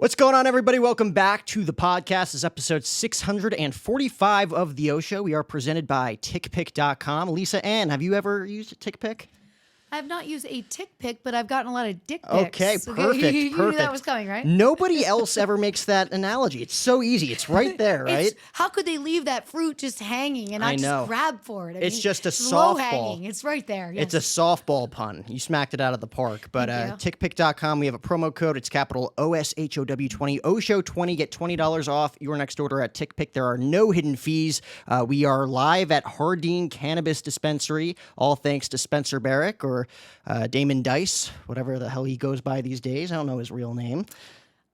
What's going on, everybody? Welcome back to the podcast. This is episode 645 of The O Show. We are presented by TickPick.com. Lisa Ann, have you ever used TickPick? I have not used a tick pic, but I've gotten a lot of dick pics. Okay, perfect. You knew that was coming, right? Nobody else ever makes that analogy. It's so easy. It's right there, right? How could they leave that fruit just hanging and not just grab for it? It's just a softball. Low hanging. It's right there. Yes. It's a softball pun. You smacked it out of the park. But TickPick.com, we have a promo code. It's capital OSHOW20, OSHOW20. Get $20 off your next order at TickPick. There are no hidden fees. We are live at Hardin Cannabis Dispensary, all thanks to Spencer Barrick or Damon Dice, whatever the hell he goes by these days. I don't know his real name.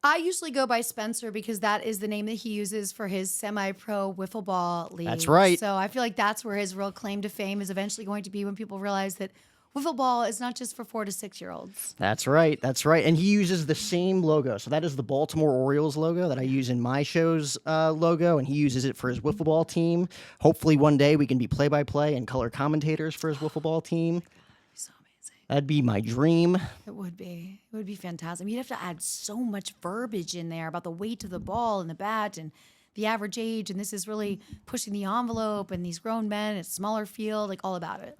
I usually go by Spencer because that is the name that he uses for his semi-pro wiffle ball league. That's right. So I feel like that's where his real claim to fame is eventually going to be, when people realize that wiffle ball is not just for 4 to 6 year olds. That's right. That's right. And he uses the same logo. So that is the Baltimore Orioles logo that I use in my show's logo, and he uses it for his wiffle ball team. Hopefully one day we can be play-by-play and color commentators for his wiffle ball team. That'd be my dream. It would be. It would be fantastic. You'd have to add so much verbiage in there about the weight of the ball and the bat and the average age, and this is really pushing the envelope, and these grown men, it's smaller field, like all about it.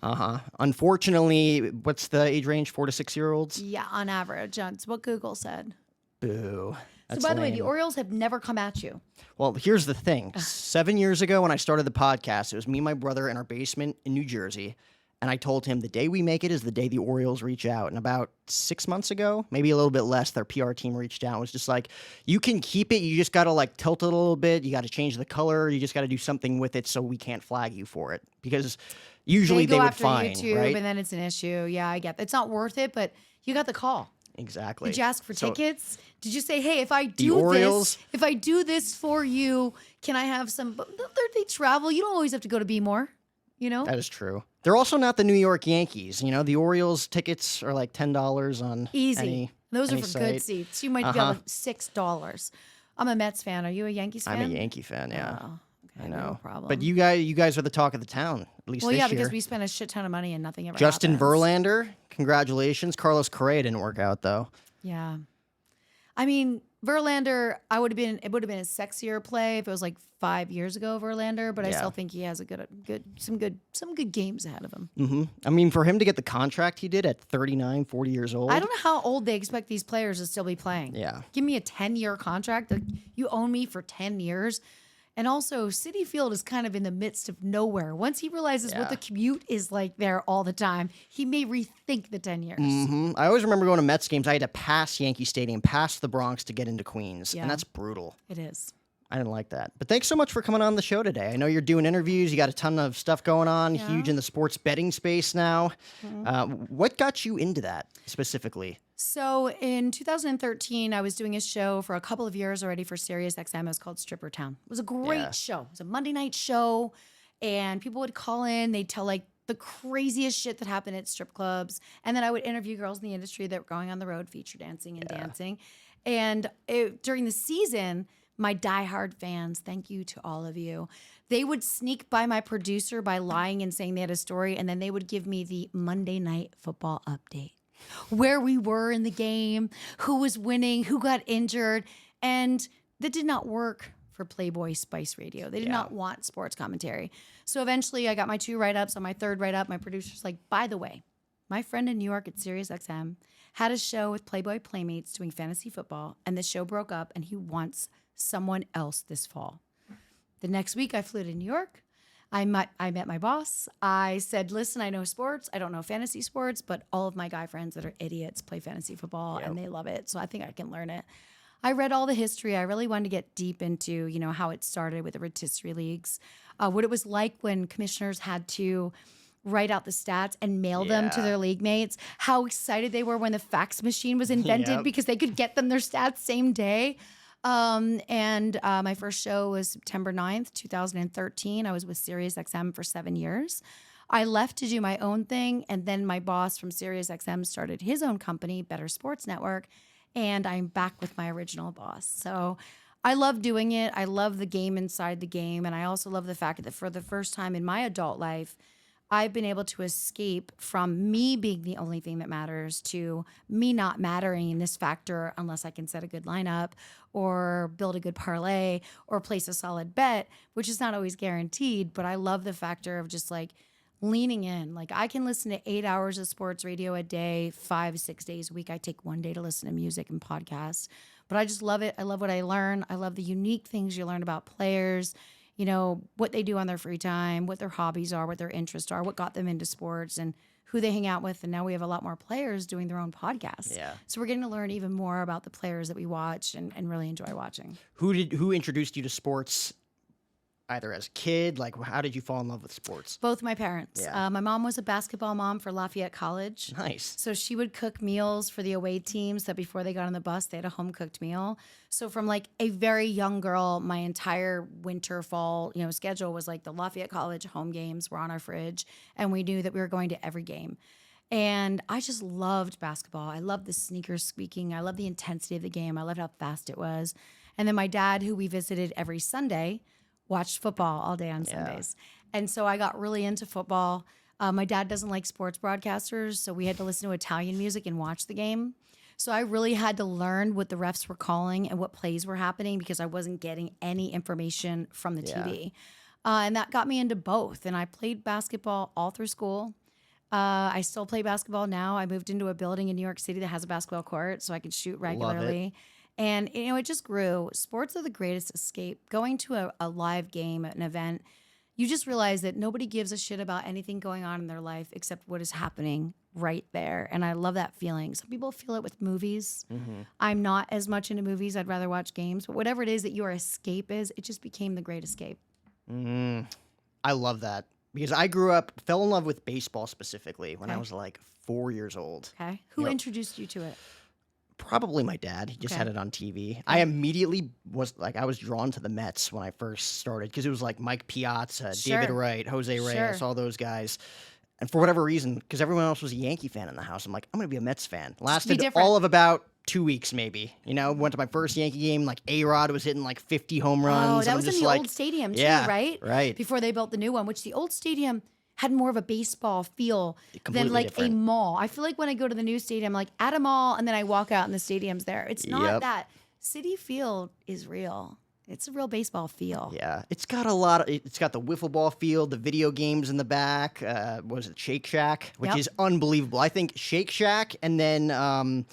Unfortunately, what's the age range? 4 to 6 year olds? Yeah, on average. That's what Google said. Boo. That's so by the way, lame. the Orioles have never come at you. Well, here's the thing. 7 years ago when I started the podcast, it was me and my brother in our basement in New Jersey. And I told him the day we make it is the day the Orioles reach out. And about 6 months ago, maybe a little bit less, their PR team reached out and was just like, you can keep it. You just got to like tilt it a little bit. You got to change the color. You just got to do something with it so we can't flag you for it. Because usually they would fine, YouTube, right? And then it's an issue. Yeah, I get that. It's not worth it, but you got the call. Exactly. Did you ask for tickets? Did you say, hey, if I do this for you, can I have some? They travel. You don't always have to go to Be More. You know? That is true. They're also not the New York Yankees. You know, the Orioles tickets are like $10 on easy. Those are for site. good seats. You might be able to $6. I'm a Mets fan. Are you a Yankees fan? I'm a Yankee fan, yeah. Oh, okay, I know. No problem. But you guys are the talk of the town, at least this year. Well, yeah, because we spent a shit ton of money and nothing ever Justin happens. Verlander, congratulations. Carlos Correa didn't work out, though. Yeah. I mean, Verlander, it would have been a sexier play if it was like 5 years ago, Verlander, but I still think he has some good games ahead of him. Mm-hmm. I mean, for him to get the contract he did at 39, 40 years old. I don't know how old they expect these players to still be playing. Yeah. Give me a 10-year contract. Like, you own me for 10 years. And also, Citi Field is kind of in the midst of nowhere. Once he realizes what the commute is like there all the time, he may rethink the 10 years. Mm-hmm. I always remember going to Mets games. I had to pass Yankee Stadium, pass the Bronx to get into Queens. Yeah. And that's brutal. It is. I didn't like that. But thanks so much for coming on the show today. I know you're doing interviews. You got a ton of stuff going on, huge in the sports betting space now. Mm-hmm. What got you into that specifically? So in 2013, I was doing a show for a couple of years already for SiriusXM. It was called Stripper Town. It was a great show. It was a Monday night show, and people would call in. They'd tell like the craziest shit that happened at strip clubs. And then I would interview girls in the industry that were going on the road, feature dancing and dancing. And during the season, my diehard fans, thank you to all of you, they would sneak by my producer by lying and saying they had a story, and then they would give me the Monday Night Football update, where we were in the game, who was winning, who got injured, and that did not work for Playboy Spice Radio. They did not want sports commentary. So eventually I got my 2 write-ups. On my 3rd write-up, my producer's like, by the way, my friend in New York at SiriusXM had a show with Playboy Playmates doing fantasy football, and the show broke up, and he wants someone else this fall. The next week, I flew to New York. I met my boss. I said, listen, I know sports. I don't know fantasy sports, but all of my guy friends that are idiots play fantasy football, and they love it, so I think I can learn it. I read all the history. I really wanted to get deep into, how it started with the rotisserie leagues, what it was like when commissioners had to write out the stats and mail them to their league mates, how excited they were when the fax machine was invented because they could get them their stats same day. My first show was September 9th, 2013. I was with SiriusXM for 7 years. I left to do my own thing, and then my boss from SiriusXM started his own company, Better Sports Network, and I'm back with my original boss. So I love doing it. I love the game inside the game, and I also love the fact that for the first time in my adult life, I've been able to escape from me being the only thing that matters to me not mattering in this factor unless I can set a good lineup or build a good parlay or place a solid bet, which is not always guaranteed. But I love the factor of just like leaning in. Like I can listen to 8 hours of sports radio a day, 5-6 days a week. I take one day to listen to music and podcasts, but I just love it. I love what I learn. I love the unique things you learn about players, you know, what they do on their free time, what their hobbies are, what their interests are, what got them into sports, and who they hang out with. And now we have a lot more players doing their own podcasts. Yeah. So we're getting to learn even more about the players that we watch and really enjoy watching. Who introduced you to sports? Either as a kid, like how did you fall in love with sports? Both my parents. Yeah. My mom was a basketball mom for Lafayette College. Nice. So she would cook meals for the away teams that before they got on the bus, they had a home cooked meal. So from like a very young girl, my entire winter, fall, schedule was like the Lafayette College home games were on our fridge, and we knew that we were going to every game. And I just loved basketball. I loved the sneakers squeaking. I loved the intensity of the game. I loved how fast it was. And then my dad, who we visited every Sunday, watched football all day on Sundays. And so I got really into football. My dad doesn't like sports broadcasters, so we had to listen to Italian music and watch the game. So I really had to learn what the refs were calling and what plays were happening because I wasn't getting any information from the TV. And that got me into both. And I played basketball all through school. I still play basketball now. I moved into a building in New York City that has a basketball court, so I can shoot regularly. And, it just grew. Sports are the greatest escape. Going to a live game, an event, you just realize that nobody gives a shit about anything going on in their life except what is happening right there. And I love that feeling. Some people feel it with movies. Mm-hmm. I'm not as much into movies. I'd rather watch games. But whatever it is that your escape is, it just became the great escape. I love that. Because I fell in love with baseball specifically when I was like 4 years old. Okay. Who introduced you to it? Probably my dad. He just had it on TV. I immediately I was drawn to the Mets when I first started because it was like Mike Piazza, David Wright, Jose Reyes, all those guys. And for whatever reason, because everyone else was a Yankee fan in the house, I'm like, I'm going to be a Mets fan. Lasted all of about 2 weeks maybe. Went to my first Yankee game, like A-Rod was hitting like 50 home runs. Oh, that was in the old stadium too, right? Right. Before they built the new one, which the old stadium had more of a baseball feel than like different. a mall. I feel like when I go to the new stadium, like at a mall, and then I walk out and the stadium's there. It's not that. City Field is real. It's a real baseball feel. Yeah, it's got it's got the wiffle ball field, the video games in the back. Was it Shake Shack, which is unbelievable. I think Shake Shack and then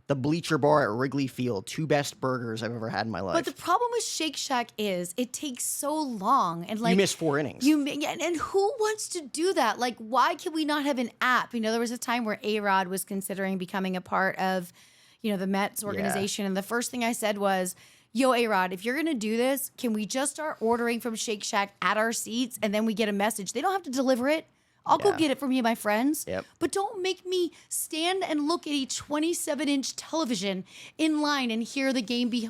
the Bleacher Bar at Wrigley Field, 2 best burgers I've ever had in my life. But the problem with Shake Shack is it takes so long, and like you miss 4 innings. And who wants to do that? Like, why can we not have an app? There was a time where A-Rod was considering becoming a part of, the Mets organization, and the first thing I said was, yo, A-Rod, if you're going to do this, can we just start ordering from Shake Shack at our seats and then we get a message? They don't have to deliver it. I'll go get it for me and my friends. Yep. But don't make me stand and look at a 27-inch television in line and hear the game be...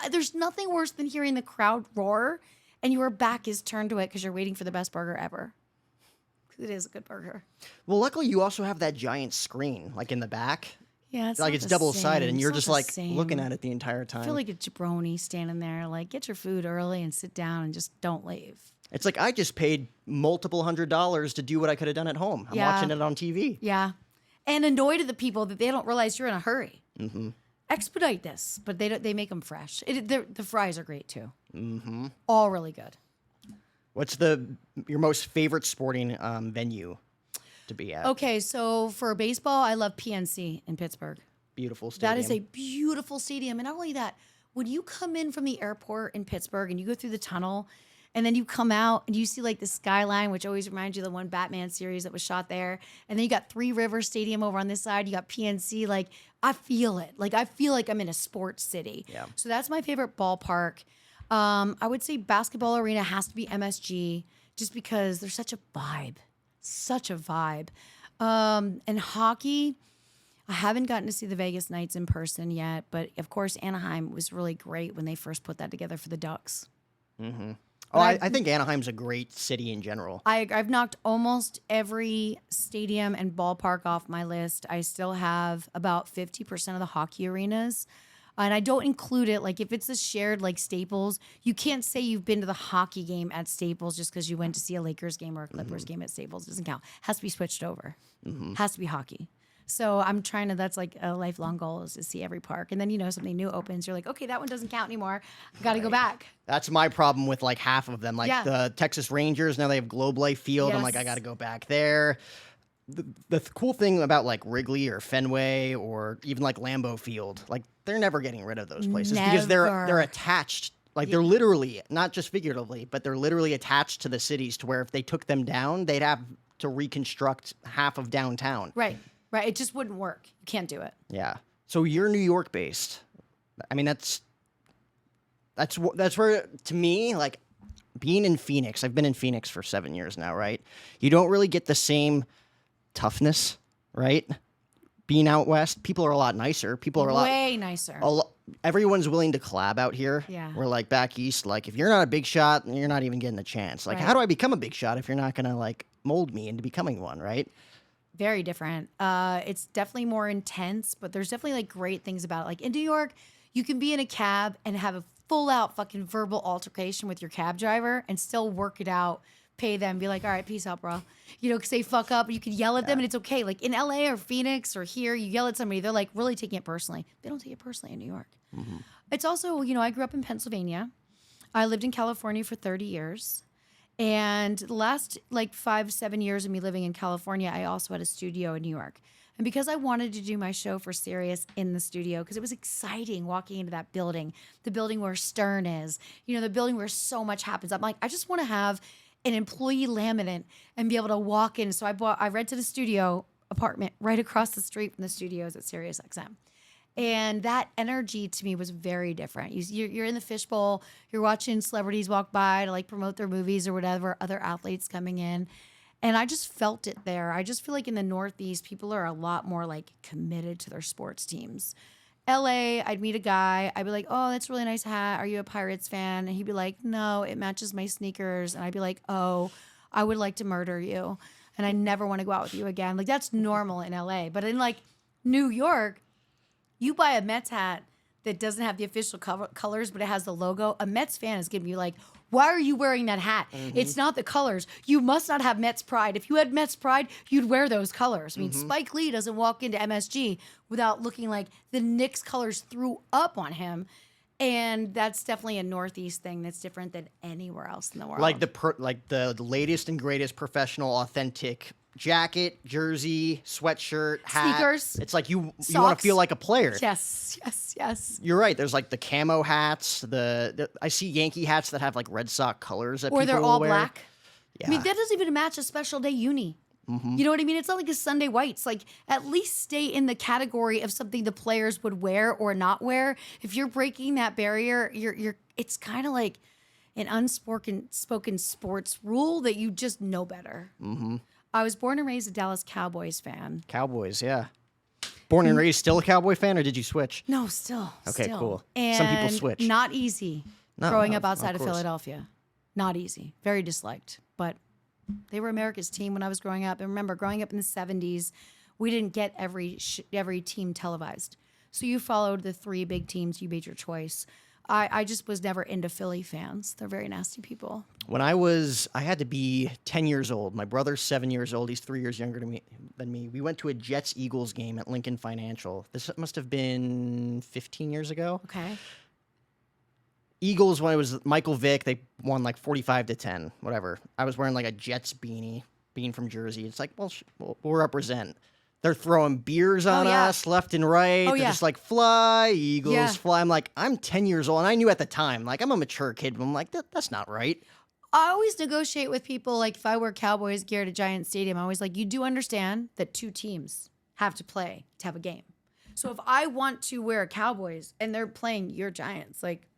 there's nothing worse than hearing the crowd roar and your back is turned to it because you're waiting for the best burger ever. It is a good burger. Well, luckily you also have that giant screen, like in the back. Yeah, it's like not it's double-sided, and you're just like same. looking at it the entire time. I feel like a jabroni standing there. Like, get your food early and sit down and just don't leave. It's like I just paid multiple $100s to do what I could have done at home. I'm watching it on TV. Yeah, and annoyed at the people that they don't realize you're in a hurry. Mm-hmm. Expedite this, but they make them fresh. The fries are great too. Mm-hmm. All really good. What's your most favorite sporting venue to be at? Okay, so for baseball, I love PNC in Pittsburgh. Beautiful stadium. That is a beautiful stadium. And not only that, when you come in from the airport in Pittsburgh and you go through the tunnel and then you come out and you see like the skyline, which always reminds you of the one Batman series that was shot there. And then you got Three Rivers Stadium over on this side. You got PNC. Like, I feel it. Like, I feel like I'm in a sports city. Yeah. So that's my favorite ballpark. I would say basketball arena has to be MSG just because there's such a vibe. Such a vibe. And hockey, I haven't gotten to see the Vegas Knights in person yet, but of course Anaheim was really great when they first put that together for the Ducks. Mm-hmm. Oh, I think Anaheim's a great city in general. I've knocked almost every stadium and ballpark off my list. I still have about 50% of the hockey arenas. And I don't include it, like if it's a shared like Staples, you can't say you've been to the hockey game at Staples just because you went to see a Lakers game or a Clippers game at Staples. It doesn't count. Has to be switched over. Has to be hockey. So I'm trying to, that's like a lifelong goal, is to see every park. And then, something new opens. You're like, okay, that one doesn't count anymore. I got to go back. That's my problem with like half of them. Like the Texas Rangers, now they have Globe Life Field. Yes. I'm like, I got to go back there. The cool thing about like Wrigley or Fenway or even like Lambeau Field, like they're never getting rid of those places because they're attached. Like they're literally, not just figuratively, but they're literally attached to the cities to where if they took them down, they'd have to reconstruct half of downtown. Right. It just wouldn't work. You can't do it. Yeah. So you're New York based. I mean, that's where, to me, like being in Phoenix, I've been in Phoenix for 7 years now, right? You don't really get the same toughness, right? Being out west, people are a lot nicer. People are way nicer. Everyone's willing to collab out here. Yeah. We're like back east, like if you're not a big shot, you're not even getting a chance. Like, how do I become a big shot if you're not going to like mold me into becoming one, right? Very different. It's definitely more intense, but there's definitely like great things about it. Like in New York, you can be in a cab and have a full out fucking verbal altercation with your cab driver and still work it out, pay them, be like, all right, peace out, bro. Because they fuck up, you can yell at them and it's okay. Like in LA or Phoenix or here, you yell at somebody, they're like really taking it personally. They don't take it personally in New York. It's also, I grew up in Pennsylvania. I lived in California for 30 years. And the last like 5-7 years of me living in California, I also had a studio in New York. And because I wanted to do my show for Sirius in the studio, because it was exciting walking into that building, the building where Stern is, the building where so much happens. I'm like, I just want to have an employee laminate and be able to walk in. So I rented a studio apartment right across the street from the studios at SiriusXM. And that energy to me was very different. You're in the fishbowl, you're watching celebrities walk by to like promote their movies or whatever, other athletes coming in. And I just felt it there. I just feel like in the Northeast, people are a lot more like committed to their sports teams. LA, I'd meet a guy, I'd be like, oh, that's a really nice hat. Are you a Pirates fan? And he'd be like, no, it matches my sneakers. And I'd be like, oh, I would like to murder you. And I never want to go out with you again. Like that's normal in LA. But in like New York, you buy a Mets hat that doesn't have the official colors, but it has the logo. A Mets fan is going to be like, why are you wearing that hat? It's not the colors. You must not have Mets pride. If you had Mets pride, you'd wear those colors. I mean, Spike Lee doesn't walk into MSG without looking like the Knicks colors threw up on him. And that's definitely a Northeast thing that's different than anywhere else in the world. Like the latest and greatest professional authentic jacket, jersey, sweatshirt, hat. Sneakers. It's like you want Socks. to feel like a player. Yes. You're right. There's like the camo hats. I see Yankee hats that have like Red Sox colors that or people they're will all wear. black. Yeah. I mean, that doesn't even match a special day uni. You know what I mean? It's not like a Sunday whites. Like, at least stay in the category of something the players would wear or not wear. If you're breaking that barrier, it's kind of like an unspoken sports rule that you just know better. I was born and raised a Dallas Cowboys fan. Cowboys, yeah. Born and raised, still a Cowboy fan, or did you switch? No, still. Okay, cool. And some people switch. Not easy No, growing no, up outside of of course. Philadelphia. Not easy. Very disliked. But they were America's team when I was growing up. And remember, growing up in the 70s, we didn't get every team televised. So you followed the three big teams. You made your choice. I just was never into Philly fans. They're very nasty people. When I had to be 10 years old. My brother's 7 years old. He's 3 years younger than me. We went to a Jets-Eagles game at Lincoln Financial. This must have been 15 years ago. Okay. Eagles, when it was Michael Vick, they won like 45-10, whatever. I was wearing like a Jets beanie, being from Jersey. It's like, well, we'll represent. They're throwing beers on us left and right. They're just like, fly, Eagles, fly. I'm like, I'm 10 years old. And I knew at the time, like, I'm a mature kid. But I'm like, that's not right. I always negotiate with people, like, if I wear Cowboys gear at a Giant Stadium, I'm always like, you do understand that two teams have to play to have a game. So if I want to wear Cowboys and they're playing your Giants, like,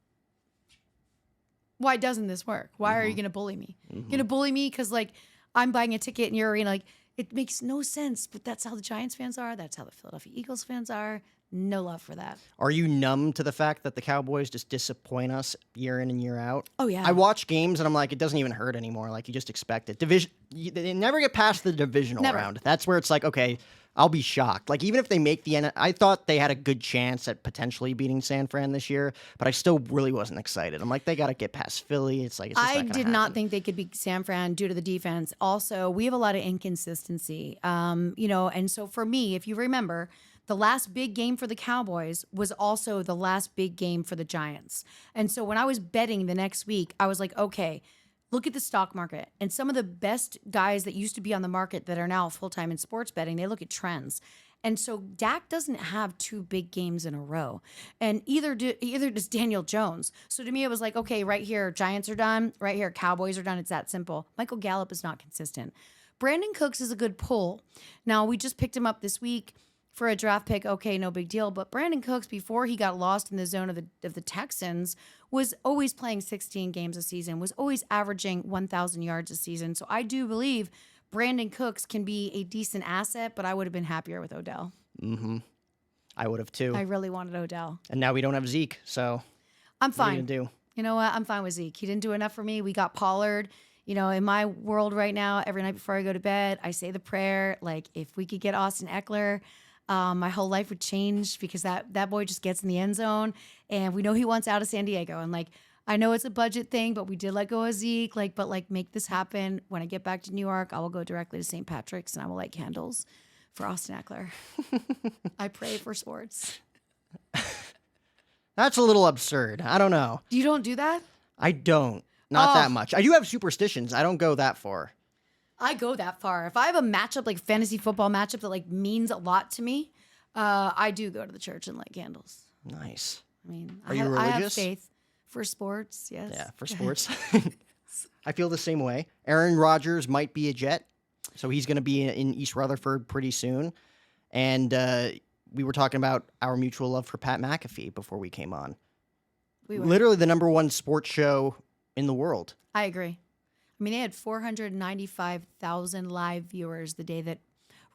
why doesn't this work? Why are you going to bully me? You're going to bully me because, like, I'm buying a ticket in your arena. Like, it makes no sense, but that's how the Giants fans are. That's how the Philadelphia Eagles fans are. No love for that. Are you numb to the fact that the Cowboys just disappoint us year in and year out? Oh, yeah. I watch games and I'm like, it doesn't even hurt anymore. Like, you just expect it. They never get past the divisional round. That's where it's like, okay, I'll be shocked. Like, even if they make I thought they had a good chance at potentially beating San Fran this year, but I still really wasn't excited. I'm like, they got to get past Philly. It's like, it's just I not did happen. not think they could beat San Fran due to the defense. Also, we have a lot of inconsistency. And so for me, if you remember, the last big game for the Cowboys was also the last big game for the Giants. And so when I was betting the next week, I was like, okay, look at the stock market. And some of the best guys that used to be on the market that are now full-time in sports betting, they look at trends. And so Dak doesn't have 2 big games in a row. And either does Daniel Jones. So to me, it was like, okay, right here, Giants are done. Right here, Cowboys are done. It's that simple. Michael Gallup is not consistent. Brandon Cooks is a good pull. Now, we just picked him up this week for a draft pick. Okay, no big deal. But Brandon Cooks, before he got lost in the zone of the Texans, was always playing 16 games a season, was always averaging 1,000 yards a season. So I do believe Brandon Cooks can be a decent asset, but I would have been happier with Odell. Mm-hmm. I would have too. I really wanted Odell. And now we don't have Zeke, so I'm fine. What are you gonna do? You know what? I'm fine with Zeke. He didn't do enough for me. We got Pollard. In my world right now, every night before I go to bed, I say the prayer. Like, if we could get Austin Eckler, my whole life would change, because that boy just gets in the end zone, and we know he wants out of San Diego. And like, I know it's a budget thing, but we did let go of Zeke. But make this happen. When I get back to New York, I will go directly to St. Patrick's and I will light candles for Austin Eckler. I pray for sports. That's a little absurd. I don't know. You don't do that? I don't. Not that much. I do have superstitions. I don't go that far. I go that far. If I have a matchup, like fantasy football matchup that means a lot to me, I do go to the church and light candles. Nice. I mean, Are you religious? I have faith for sports. Yes. Yeah, for sports. I feel the same way. Aaron Rodgers might be a Jet, so he's going to be in East Rutherford pretty soon. And we were talking about our mutual love for Pat McAfee before we came on. We were. Literally the #1 sports show in the world. I agree. I mean, they had 495,000 live viewers the day that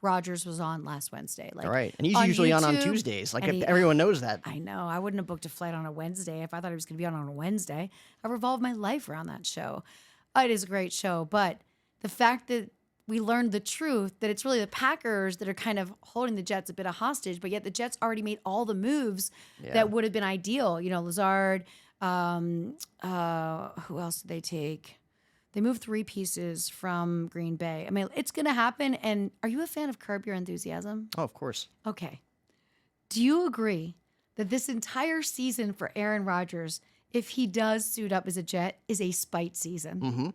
Rodgers was on last Wednesday. All right. And he's usually YouTube, on Tuesdays. Everyone knows that. I know. I wouldn't have booked a flight on a Wednesday if I thought he was going to be on a Wednesday. I revolved my life around that show. It is a great show. But the fact that we learned the truth, that it's really the Packers that are kind of holding the Jets a bit of hostage, but yet the Jets already made all the moves that would have been ideal. Lazard, who else did they take? They moved 3 pieces from Green Bay. I mean, it's going to happen. And are you a fan of Curb Your Enthusiasm? Oh, of course. Okay. Do you agree that this entire season for Aaron Rodgers, if he does suit up as a Jet, is a spite season? Mm-hmm.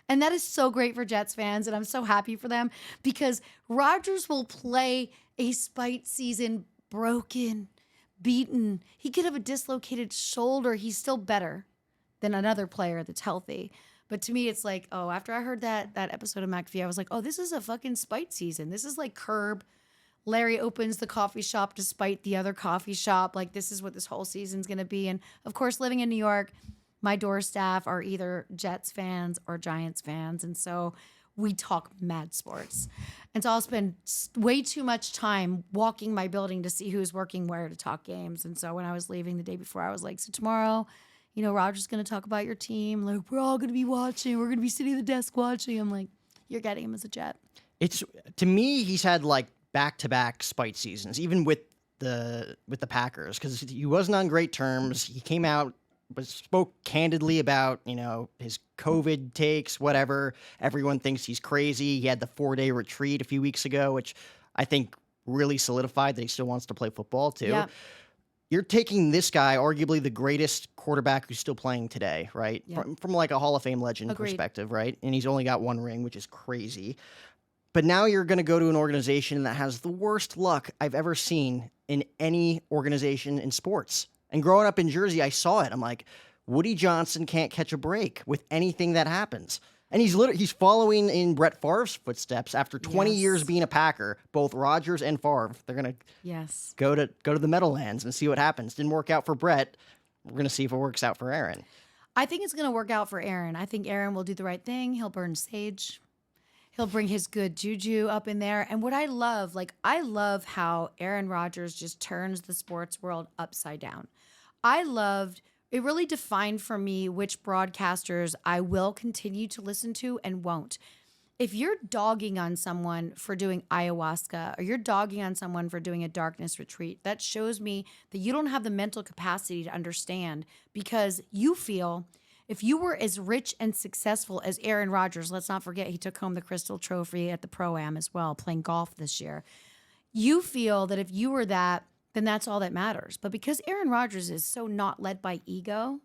And that is so great for Jets fans, and I'm so happy for them, because Rodgers will play a spite season broken, beaten. He could have a dislocated shoulder. He's still better than another player that's healthy. But to me, it's like, after I heard that episode of McAfee, I was like, this is a fucking spite season. This is like Curb. Larry opens the coffee shop to spite the other coffee shop. Like, this is what this whole season's going to be. And, of course, living in New York, my door staff are either Jets fans or Giants fans. And so we talk mad sports. And so I'll spend way too much time walking my building to see who's working where to talk games. And so when I was leaving the day before, I was like, so tomorrow, Rodgers going to talk about your team. Like, we're all going to be watching. We're going to be sitting at the desk watching. I'm like, you're getting him as a Jet. To me, he's had back-to-back spite seasons, even with the Packers, because he wasn't on great terms. He came out, spoke candidly about, his COVID takes, whatever. Everyone thinks he's crazy. He had the 4-day retreat a few weeks ago, which I think really solidified that he still wants to play football too. Yeah. You're taking this guy, arguably the greatest quarterback who's still playing today, right? Yeah. From a Hall of Fame legend Agreed. perspective, right? And he's only got 1 ring, which is crazy. But now you're going to go to an organization that has the worst luck I've ever seen in any organization in sports. And growing up in Jersey, I saw it. I'm like, Woody Johnson can't catch a break with anything that happens. And he's following in Brett Favre's footsteps after 20 years being a Packer. Both Rodgers and Favre, they're gonna go to the Meadowlands and see what happens. Didn't work out for Brett. We're gonna see if it works out for Aaron. I think it's gonna work out for Aaron. I think Aaron will do the right thing. He'll burn sage. He'll bring his good juju up in there. And what I love how Aaron Rodgers just turns the sports world upside down. It really defined for me which broadcasters I will continue to listen to and won't. If you're dogging on someone for doing ayahuasca or you're dogging on someone for doing a darkness retreat, that shows me that you don't have the mental capacity to understand, because you feel if you were as rich and successful as Aaron Rodgers, let's not forget he took home the Crystal Trophy at the Pro-Am as well, playing golf this year. You feel that if you were that, then that's all that matters. But because Aaron Rodgers is so not led by ego,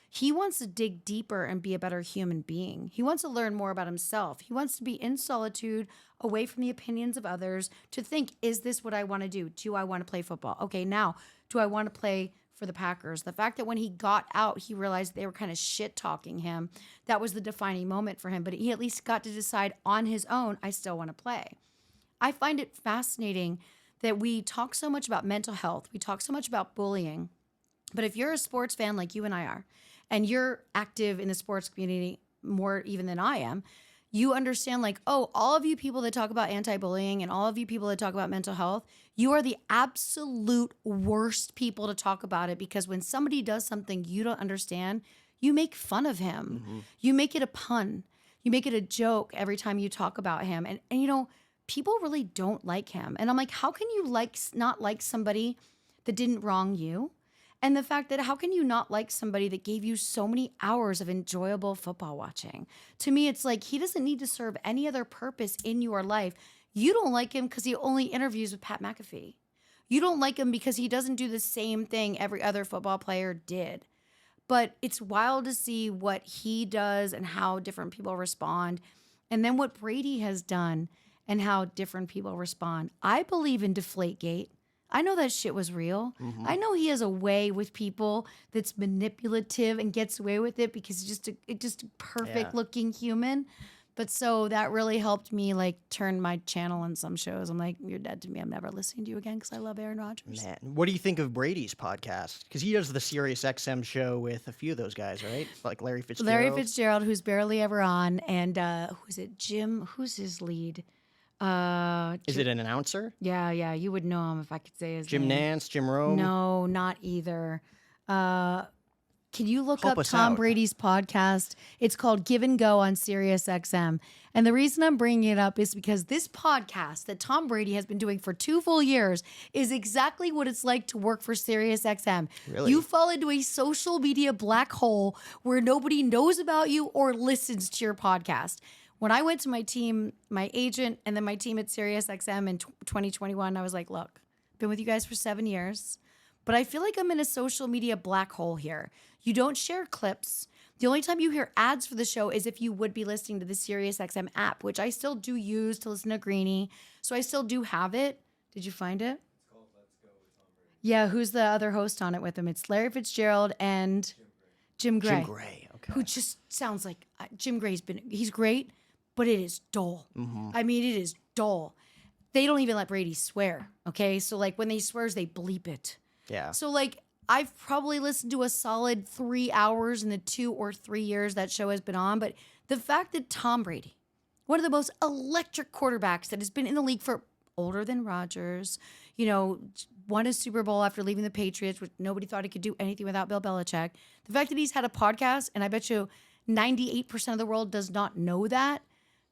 he wants to dig deeper and be a better human being. He wants to learn more about himself. He wants to be in solitude, away from the opinions of others, to think, is this what I want to do? Do I want to play football? Okay, now, do I want to play for the Packers? The fact that when he got out, he realized they were kind of shit-talking him. That was the defining moment for him. But he at least got to decide on his own, I still want to play. I find it fascinating that we talk so much about mental health. We talk so much about bullying. But if you're a sports fan like you and I are, and you're active in the sports community more even than I am, you understand like, oh, all of you people that talk about anti-bullying and all of you people that talk about mental health, you are the absolute worst people to talk about it, because when somebody does something you don't understand, you make fun of him. Mm-hmm. You make it a pun. You make it a joke every time you talk about him. And you know, people really don't like him. And I'm like, how can you not like somebody that didn't wrong you? And the fact that how can you not like somebody that gave you so many hours of enjoyable football watching? To me, it's like he doesn't need to serve any other purpose in your life. You don't like him because he only interviews with Pat McAfee. You don't like him because he doesn't do the same thing every other football player did. But it's wild to see what he does and how different people respond. And then what Brady has done and how different people respond. I believe in Deflategate. I know that shit was real. Mm-hmm. I know he has a way with people that's manipulative and gets away with it because he's just a perfect looking human. But so that really helped me like turn my channel on some shows. I'm like, you're dead to me. I'm never listening to you again because I love Aaron Rodgers. Man, what do you think of Brady's podcast? Because he does the SiriusXM show with a few of those guys, right? Like Larry Fitzgerald. Larry Fitzgerald, who's barely ever on, and who's it? Jim. Who's his lead? Is it an announcer? Yeah, you would know him if I could say his name. Jim Nance, Jim Rome? No, not either. Can you look Help up Tom Brady's podcast? It's called Give and Go on SiriusXM. And the reason I'm bringing it up is because this podcast that Tom Brady has been doing for 2 full years is exactly what it's like to work for SiriusXM. Really? You fall into a social media black hole where nobody knows about you or listens to your podcast. When I went to my team, my agent, and then my team at SiriusXM in 2021, I was like, look, I've been with you guys for 7 years, but I feel like I'm in a social media black hole here. You don't share clips. The only time you hear ads for the show is if you would be listening to the SiriusXM app, which I still do use to listen to Greeny. So I still do have it. Did you find it? It's called Let's Go with Tom Brady. Yeah, who's the other host on it with him? It's Larry Fitzgerald and Jim Gray. Jim Gray, okay. Who just sounds like Jim Gray's he's great, but it is dull. Mm-hmm. I mean, it is dull. They don't even let Brady swear, okay? So, like, when he swears, they bleep it. Yeah. So, like, I've probably listened to a solid 3 hours in the 2 or 3 years that show has been on. But the fact that Tom Brady, one of the most electric quarterbacks that has been in the league for older than Rodgers, you know, won a Super Bowl after leaving the Patriots, which nobody thought he could do anything without Bill Belichick. The fact that he's had a podcast, and I bet you 98% of the world does not know that,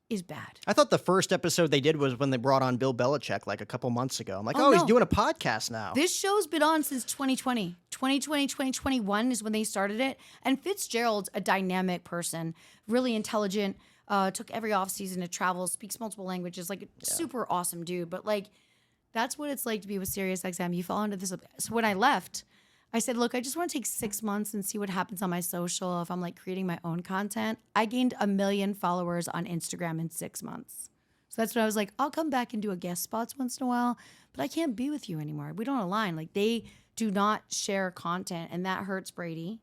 is bad. I thought the first episode they did was when they brought on Bill Belichick like a couple months ago. I'm like, Oh, he's no. doing a podcast now. This show's been on since 2020. 2021 is when they started it. And Fitzgerald's a dynamic person, really intelligent, took every offseason to travel, speaks multiple languages, like a super awesome dude. But like, that's what it's like to be with SiriusXM. You fall into this. So when I left, I said, look, I just want to take 6 months and see what happens on my social if I'm like creating my own content. I gained 1 million followers on Instagram in 6 months. So that's when I was like, I'll come back and do a guest spots once in a while, but I can't be with you anymore. We don't align. Like, they do not share content, and that hurts Brady.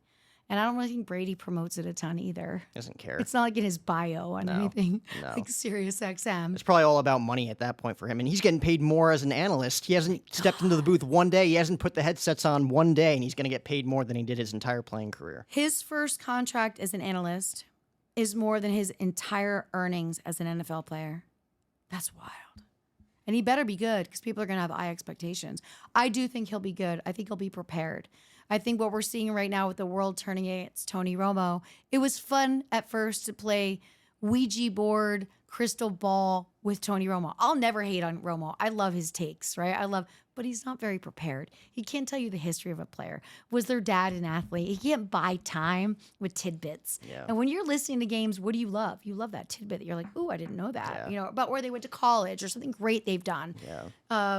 And I don't really think Brady promotes it a ton either. Doesn't care. It's not like in his bio on anything like SiriusXM. It's probably all about money at that point for him. And he's getting paid more as an analyst. He hasn't stepped into the booth one day. He hasn't put the headsets on one day, and he's going to get paid more than he did his entire playing career. His first contract as an analyst is more than his entire earnings as an NFL player. That's wild. And he better be good because people are going to have high expectations. I do think he'll be good. I think he'll be prepared. I think what we're seeing right now with the world turning against Tony Romo, it was fun at first to play Ouija board, crystal ball with Tony Romo. I'll never hate on Romo. I love his takes, right? But he's not very prepared. He can't tell you the history of a player. Was their dad an athlete? He can't buy time with tidbits. Yeah. And when you're listening to games, what do you love? You love that tidbit that you're like, ooh, I didn't know that. About where they went to college or something great they've done. Yeah.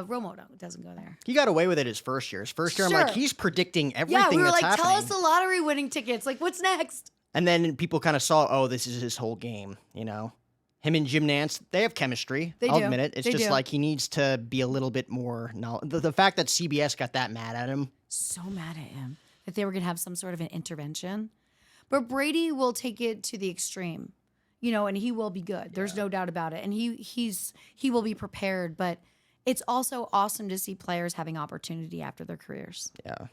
Romo doesn't go there. He got away with it his first year. His first year, I'm Sure. like, he's predicting everything Yeah, we were that's like, happening. tell us the lottery winning tickets. Like, what's next? And then people kind of saw, oh, this is his whole game, Him and Jim Nance, they have chemistry. They I'll do. admit it. It's They just do. like he needs to be a little bit more the fact that CBS got that mad at him. So mad at him that they were going to have some sort of an intervention. But Brady will take it to the extreme, and he will be good. There's no doubt about it. And he will be prepared. But it's also awesome to see players having opportunity after their careers. Yeah.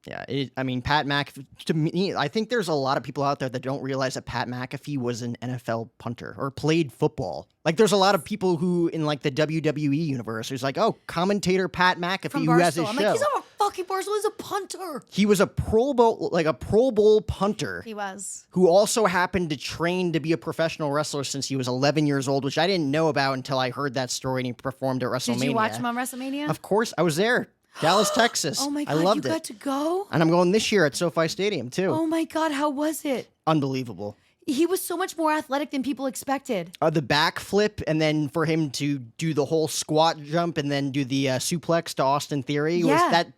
Yeah, Pat McAfee, to me, I think there's a lot of people out there that don't realize that Pat McAfee was an NFL punter or played football. Like, there's a lot of people who, in, like, the WWE universe, who's like, oh, commentator Pat McAfee, From who has his Barstool. I'm show. like, he's not a fucking Barstool. He's a punter. He was a Pro Bowl punter He was. who also happened to train to be a professional wrestler since he was 11 years old, which I didn't know about until I heard that story and he performed at WrestleMania. Did you watch him on WrestleMania? Of course, I was there. Dallas, Texas. Oh, my I God. loved You it. got to go? And I'm going this year at SoFi Stadium, too. Oh, my God. How was it? Unbelievable. He was so much more athletic than people expected. The backflip, and then for him to do the whole squat jump and then do the suplex to Austin Theory, that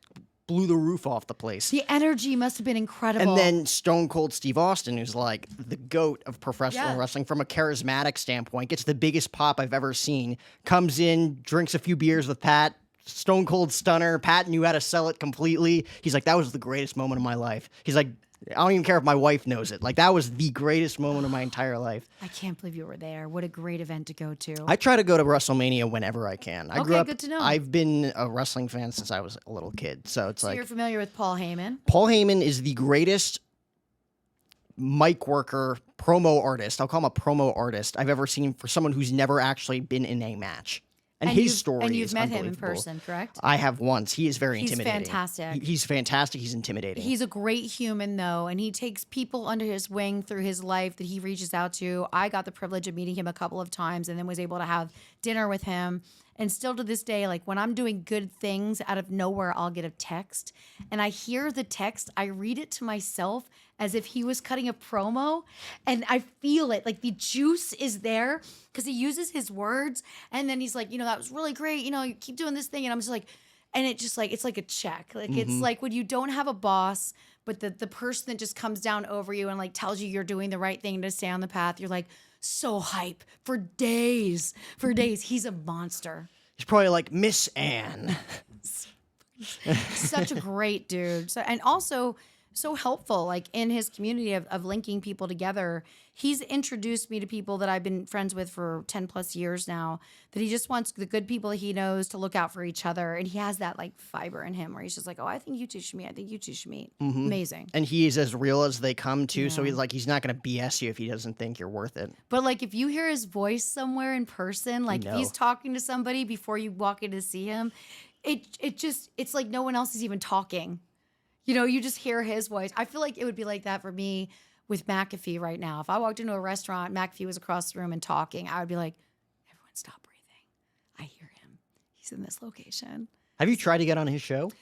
blew the roof off the place. The energy must have been incredible. And then Stone Cold Steve Austin, who's like the GOAT of professional wrestling from a charismatic standpoint, gets the biggest pop I've ever seen, comes in, drinks a few beers with Pat, Stone Cold Stunner. Pat knew how to sell it completely. He's like, that was the greatest moment of my life. He's like, I don't even care if my wife knows it. Like, that was the greatest moment of my entire life. I can't believe you were there. What a great event to go to. I try to go to WrestleMania whenever I can. I grew up, good to know. I've been a wrestling fan since I was a little kid. So it's So you're familiar with Paul Heyman? Paul Heyman is the greatest mic worker, promo artist. I'll call him a promo artist I've ever seen for someone who's never actually been in a match. And his story and you've is met him in unbelievable. person, correct? I have once. He is very He's intimidating. fantastic. He's fantastic. He's intimidating. He's a great human, though, and he takes people under his wing through his life that he reaches out to. I got the privilege of meeting him a couple of times and then was able to have dinner with him. And still to this day, like when I'm doing good things, out of nowhere, I'll get a text. And I hear the text, I read it to myself as if he was cutting a promo. And I feel it, like the juice is there because he uses his words. And then he's like, that was really great. You keep doing this thing. And I'm just like, and it just like, it's like a check. Like it's like when you don't have a boss, but the person that just comes down over you and like tells you you're doing the right thing to stay on the path, you're like, so hype for days. He's a monster. He's probably like Miss Anne. Such a great dude. So, and also so helpful, like in his community of linking people together. He's introduced me to people that I've been friends with for 10 plus years now, that he just wants the good people he knows to look out for each other. And he has that like fiber in him where he's just like, oh, I think you two should meet. I think you two should meet. Amazing. And he's as real as they come too. So he's not going to BS you if he doesn't think you're worth it. But like if you hear his voice somewhere in person, like if he's talking to somebody before you walk in to see him, it's like no one else is even talking. You just hear his voice. I feel like it would be like that for me with McAfee right now. If I walked into a restaurant, McAfee was across the room and talking, I would be like, everyone stop breathing. I hear him. He's in this location. Have you tried to get on his show?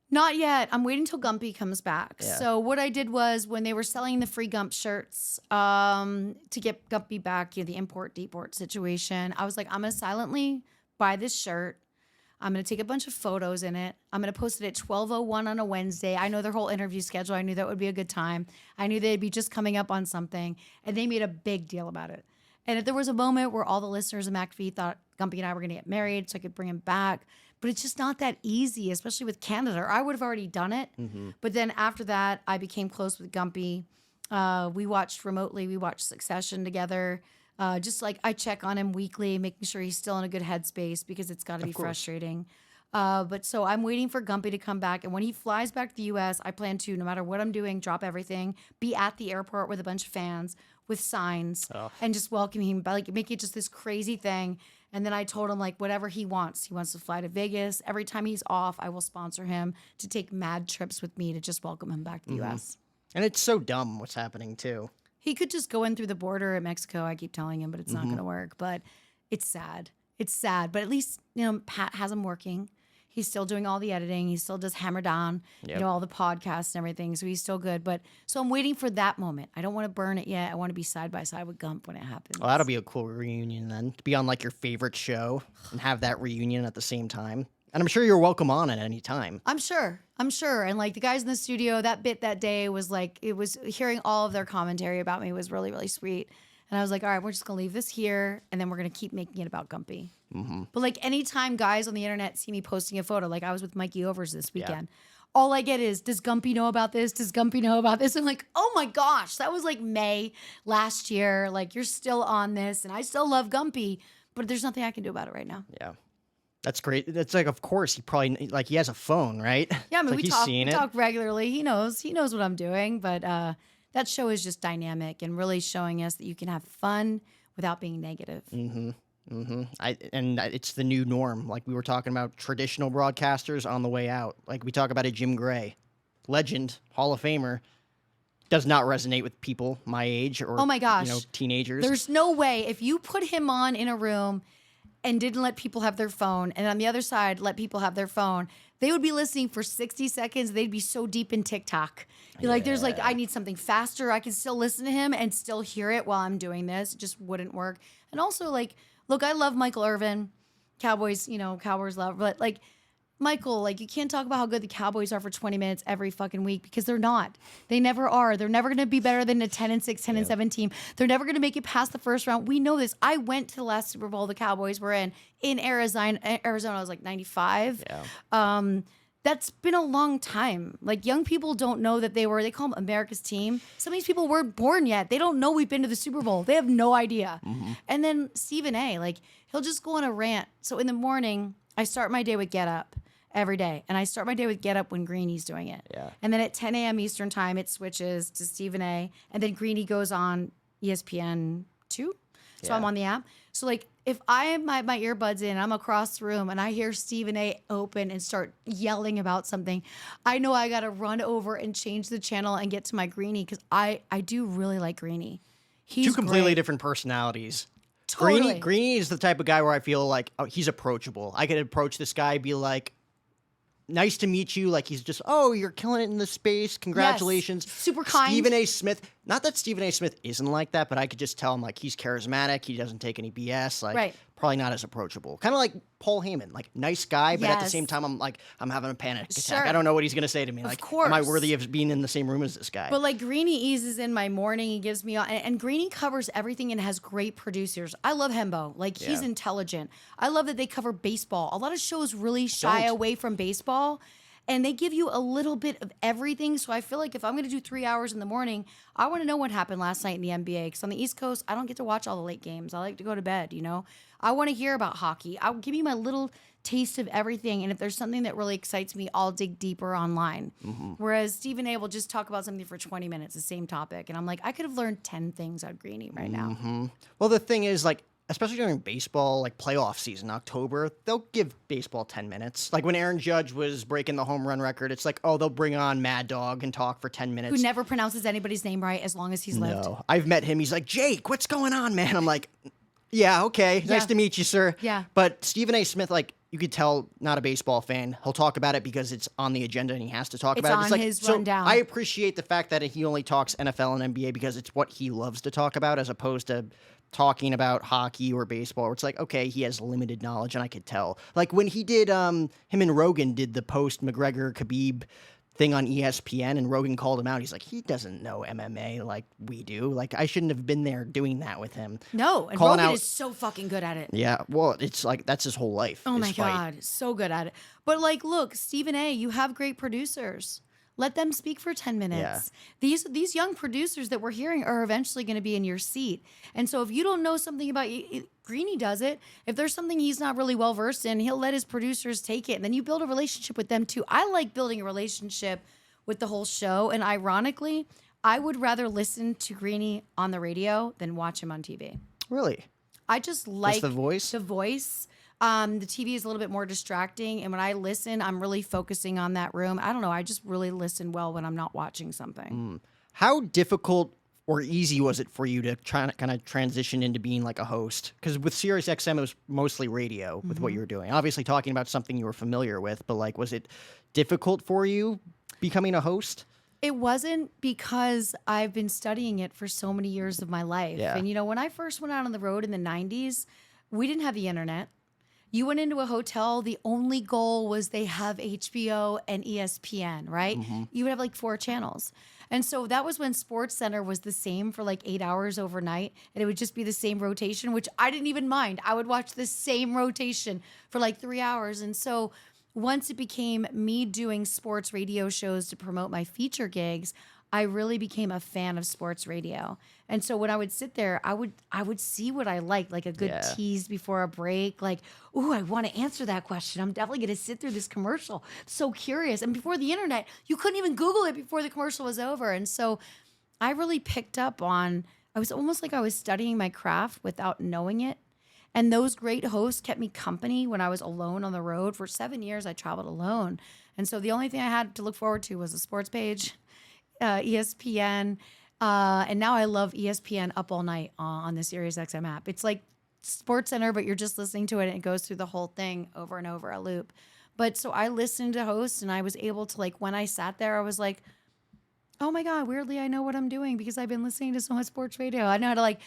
Not yet. I'm waiting till Gumby comes back. Yeah. So what I did was when they were selling the free Gump shirts to get Gumby back, the import-deport situation, I was like, I'm going to silently buy this shirt. I'm going to take a bunch of photos in it. I'm going to post it at 12:01 on a Wednesday. I know their whole interview schedule. I knew that would be a good time. I knew they'd be just coming up on something. And they made a big deal about it. And there was a moment where all the listeners of McAfee thought Gumby and I were going to get married so I could bring him back. But it's just not that easy, especially with Canada. Or I would have already done it. But then after that, I became close with Gumby. We watched remotely. We watched Succession together. Just like I check on him weekly, making sure he's still in a good headspace because it's got to be frustrating. But so I'm waiting for Gumpy to come back. And when he flies back to the US, I plan to, no matter what I'm doing, drop everything, be at the airport with a bunch of fans with signs and just welcome him, like make it just this crazy thing. And then I told him like whatever he wants. He wants to fly to Vegas. Every time he's off, I will sponsor him to take mad trips with me to just welcome him back to the US. And it's so dumb what's happening too. He could just go in through the border at Mexico. I keep telling him, but it's not going to work. But it's sad. It's sad. But at least, Pat has him working. He's still doing all the editing. He still does Hammer Down, all the podcasts and everything. So he's still good. But so I'm waiting for that moment. I don't want to burn it yet. I want to be side by side with Gump when it happens. Well, that'll be a cool reunion then. To be on like your favorite show and have that reunion at the same time. And I'm sure you're welcome on at any time. I'm sure. And like the guys in the studio, that bit that day was like, it was hearing all of their commentary about me was really, really sweet. And I was like, all right, we're just going to leave this here. And then we're going to keep making it about Gumpy. But like anytime guys on the internet see me posting a photo, like I was with Mikey Overs this weekend, all I get is, does Gumpy know about this? Does Gumpy know about this? I'm like, oh my gosh, that was like May last year. Like you're still on this and I still love Gumpy, but there's nothing I can do about it right now. Yeah. That's great. That's like, of course, he has a phone, right? Yeah, I mean, like we talk regularly. He knows what I'm doing, but that show is just dynamic and really showing us that you can have fun without being negative. It's the new norm. Like we were talking about traditional broadcasters on the way out. Like we talk about a Jim Gray, legend, Hall of Famer, does not resonate with people my age or oh my gosh, teenagers. There's no way if you put him on in a room and didn't let people have their phone, and on the other side let people have their phone, they would be listening for 60 seconds. They'd be so deep in TikTok. Like, there's like, I need something faster. I can still listen to him and still hear it while I'm doing this. It just wouldn't work. And also, like, look, I love Michael Irvin. Cowboys, Cowboys love. But, like, Michael, like, you can't talk about how good the Cowboys are for 20 minutes every fucking week because they're not. They never are. They're never going to be better than a 10-6, 10-7 team. They're never going to make it past the first round. We know this. I went to the last Super Bowl the Cowboys were in Arizona. I was like 95. Yeah. That's been a long time. Like, young people don't know that they call them America's team. Some of these people weren't born yet. They don't know we've been to the Super Bowl. They have no idea. And then Stephen A., like, he'll just go on a rant. So in the morning, I start my day with Get Up every day. And I start my day with Get Up when Greeny's doing it. Yeah. And then at 10 a.m. Eastern time, it switches to Stephen A. And then Greeny goes on ESPN 2. So I'm on the app. So, like, if I have my earbuds in, I'm across the room, and I hear Stephen A. open and start yelling about something, I know I got to run over and change the channel and get to my Greeny because I do really like Greeny. He's two completely great. different personalities. Totally. Greeny is the type of guy where I feel like he's approachable. I could approach this guy, be like, nice to meet you. Like, he's just, you're killing it in the space. Congratulations. Yes. Super kind. Stephen A. Smith. Not that Stephen A. Smith isn't like that, but I could just tell him, like, he's charismatic. He doesn't take any BS. Like, probably not as approachable. Kind of like Paul Heyman. Like, nice guy, but at the same time, I'm having a panic attack. Sure. I don't know what he's going to say to me. Of Like, course. am I worthy of being in the same room as this guy? But, like, Greeny eases in my morning. He gives me, and Greeny covers everything and has great producers. I love Hembo. Like, he's intelligent. I love that they cover baseball. A lot of shows really shy away from baseball. And they give you a little bit of everything. So I feel like if I'm going to do 3 hours in the morning, I want to know what happened last night in the NBA. Because on the East Coast, I don't get to watch all the late games. I like to go to bed, I want to hear about hockey. I'll give you my little taste of everything. And if there's something that really excites me, I'll dig deeper online. Whereas Stephen A. will just talk about something for 20 minutes, the same topic. And I'm like, I could have learned 10 things on Greeny right now. Well, the thing is, like, especially during baseball, like playoff season, October, they'll give baseball 10 minutes. Like when Aaron Judge was breaking the home run record, it's like, they'll bring on Mad Dog and talk for 10 minutes. Who never pronounces anybody's name right as long as he's lived. No, I've met him. He's like, Jake, what's going on, man? I'm like, yeah, okay. Nice to meet you, sir. Yeah. But Stephen A. Smith, like, you could tell, not a baseball fan. He'll talk about it because it's on the agenda and he has to talk about it. It's on his rundown. I appreciate the fact that he only talks NFL and NBA because it's what he loves to talk about as opposed to talking about hockey or baseball, where it's like, okay, he has limited knowledge, and I could tell. Like when he did, him and Rogan did the post-McGregor-Khabib thing on ESPN, and Rogan called him out. He's like, he doesn't know MMA like we do. Like, I shouldn't have been there doing that with him. No, and Rogan is so fucking good at it. Yeah, well, it's like, that's his whole life. Oh my God, so good at it. But like, look, Stephen A., you have great producers. Let them speak for 10 minutes. These young producers that we're hearing are eventually going to be in your seat. And so if you don't know something about Greeny does it. If there's something he's not really well versed in, he'll let his producers take it. And then you build a relationship with them too. I like building a relationship with the whole show. And ironically, I would rather listen to Greeny on the radio than watch him on TV. Really? I just like the voice. The voice. The TV is a little bit more distracting. And when I listen, I'm really focusing on that room. I don't know. I just really listen well when I'm not watching something. How difficult or easy was it for you to try to kind of transition into being like a host? Because with SiriusXM, it was mostly radio with what you were doing. Obviously talking about something you were familiar with, but like, was it difficult for you becoming a host? It wasn't, because I've been studying it for so many years of my life. Yeah. And, you know, when I first went out on the road in the 90s, we didn't have the internet. You went into a hotel, the only goal was they have HBO and ESPN, right? You would have like 4 channels. And so that was when SportsCenter was the same for like 8 hours overnight. And it would just be the same rotation, which I didn't even mind. I would watch the same rotation for like 3 hours. And so once it became me doing sports radio shows to promote my feature gigs, I really became a fan of sports radio. And so when I would sit there, I would see what I liked, like a good tease before a break, like, ooh, I want to answer that question. I'm definitely going to sit through this commercial. So curious. And before the internet, you couldn't even Google it before the commercial was over. And so I really picked up on, I was almost like I was studying my craft without knowing it. And those great hosts kept me company when I was alone on the road. For 7 years, I traveled alone. And so the only thing I had to look forward to was a sports page, ESPN, and now I love ESPN Up All Night on the SiriusXM app. It's like SportsCenter, but you're just listening to it and it goes through the whole thing over and over, a loop. But so I listened to hosts and I was able to, like, when I sat there, I was like, oh my God, weirdly, I know what I'm doing because I've been listening to so much sports radio. I know how to, like,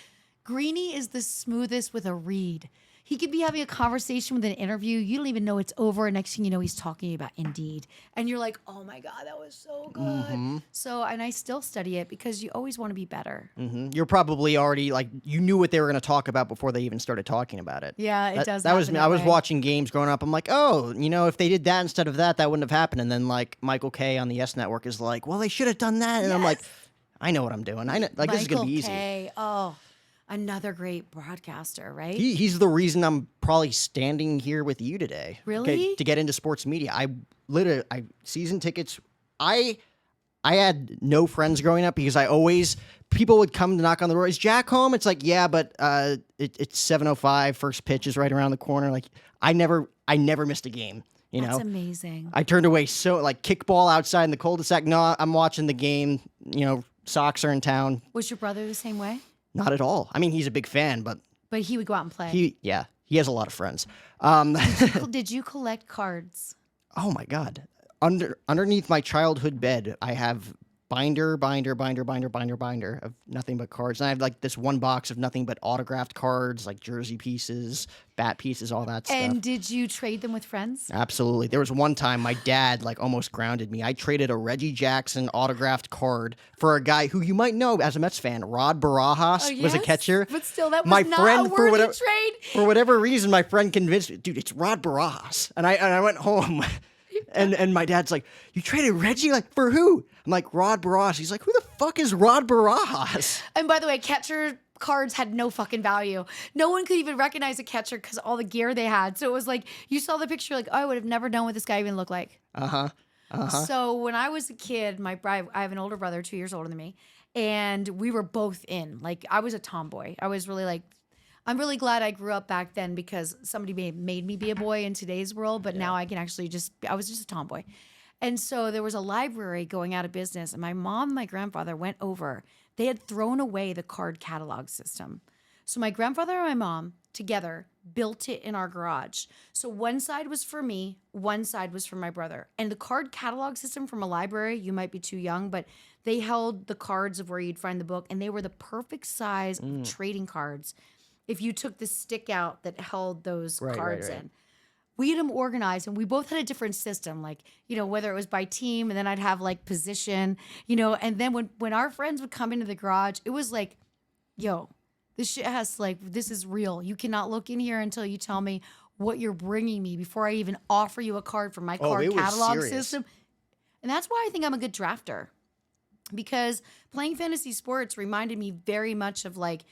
Greeny is the smoothest with a read. He could be having a conversation with an interview. You don't even know it's over. And next thing you know, he's talking about Indeed. And you're like, oh my God, that was so good. So, and I still study it because you always want to be better. You're probably already like, you knew what they were going to talk about before they even started talking about it. Yeah, it does. That was me. I was watching games growing up. I'm like, oh, you know, if they did that instead of that, that wouldn't have happened. And then like Michael K on the S Network is like, well, they should have done that. And I'm like, I know what I'm doing. I know, like, this is going to be easy. K. Oh, another great broadcaster, right? He's the reason I'm probably standing here with you today. Really? To get into sports media. I season tickets. I had no friends growing up because people would come to knock on the door. Is Jack home? It's like, yeah, but it's 7:05. First pitch is right around the corner. Like, I never missed a game. You know? That's amazing. I turned away like kickball outside in the cul-de-sac. No, I'm watching the game. You know, Sox are in town. Was your brother the same way? Not at all. I mean, he's a big fan, but he would go out and play. He has a lot of friends. Did you collect cards? Oh my God. Underneath my childhood bed, I have binder of nothing but cards. And I have like this one box of nothing but autographed cards, like jersey pieces, bat pieces, all that stuff. And did you trade them with friends? Absolutely. There was one time my dad like almost grounded me. I traded a Reggie Jackson autographed card for a guy who you might know as a Mets fan. Rod Barajas was a catcher. But still, that was not a worthy trade. For whatever reason, my friend convinced me, dude, it's Rod Barajas. And I went home. And my dad's like, you traded Reggie? Like, for who? I'm like, Rod Barajas. He's like, who the fuck is Rod Barajas? And by the way, catcher cards had no fucking value. No one could even recognize a catcher because all the gear they had. So it was like, you saw the picture, like, oh, I would have never known what this guy even looked like. So when I was a kid, I have an older brother, 2 years older than me, and we were both in. Like, I was a tomboy. I was really like, I'm really glad I grew up back then because somebody made me be a boy in today's world, but now I can actually I was just a tomboy. And so there was a library going out of business, and my mom and my grandfather went over. They had thrown away the card catalog system. So my grandfather and my mom together built it in our garage. So one side was for me, one side was for my brother. And the card catalog system from a library, you might be too young, but they held the cards of where you'd find the book, and they were the perfect size of trading cards. If you took the stick out that held those cards in. We had them organized, and we both had a different system, like, you know, whether it was by team, and then I'd have like position, you know, and then when our friends would come into the garage, it was like, yo, this shit has like, this is real. You cannot look in here until you tell me what you're bringing me before I even offer you a card from my card catalog system. And that's why I think I'm a good drafter, because playing fantasy sports reminded me very much of like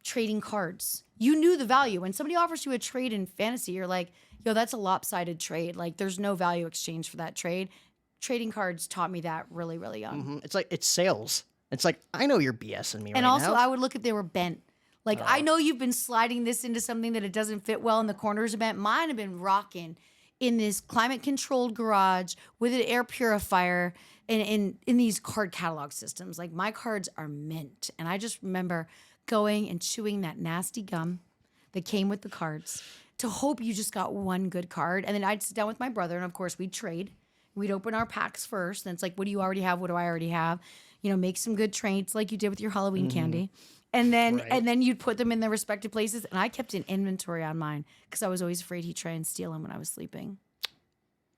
trading cards. You knew the value. When somebody offers you a trade in fantasy, you're like, yo, that's a lopsided trade. Like there's no value exchange for that trade. Trading cards taught me that really, really young. It's like, it's sales. It's like, I know you're BSing me And right also now. I would look if they were bent. Like I know you've been sliding this into something that it doesn't fit well and the corners are bent. Mine have been rocking in this climate controlled garage with an air purifier and in these card catalog systems. Like my cards are mint. And I just remember going and chewing that nasty gum that came with the cards to hope you just got one good card. And then I'd sit down with my brother and of course we'd trade. We'd open our packs first. And it's like, what do you already have? What do I already have? You know, make some good trades like you did with your Halloween candy. And then you'd put them in their respective places. And I kept an inventory on mine because I was always afraid he'd try and steal them when I was sleeping.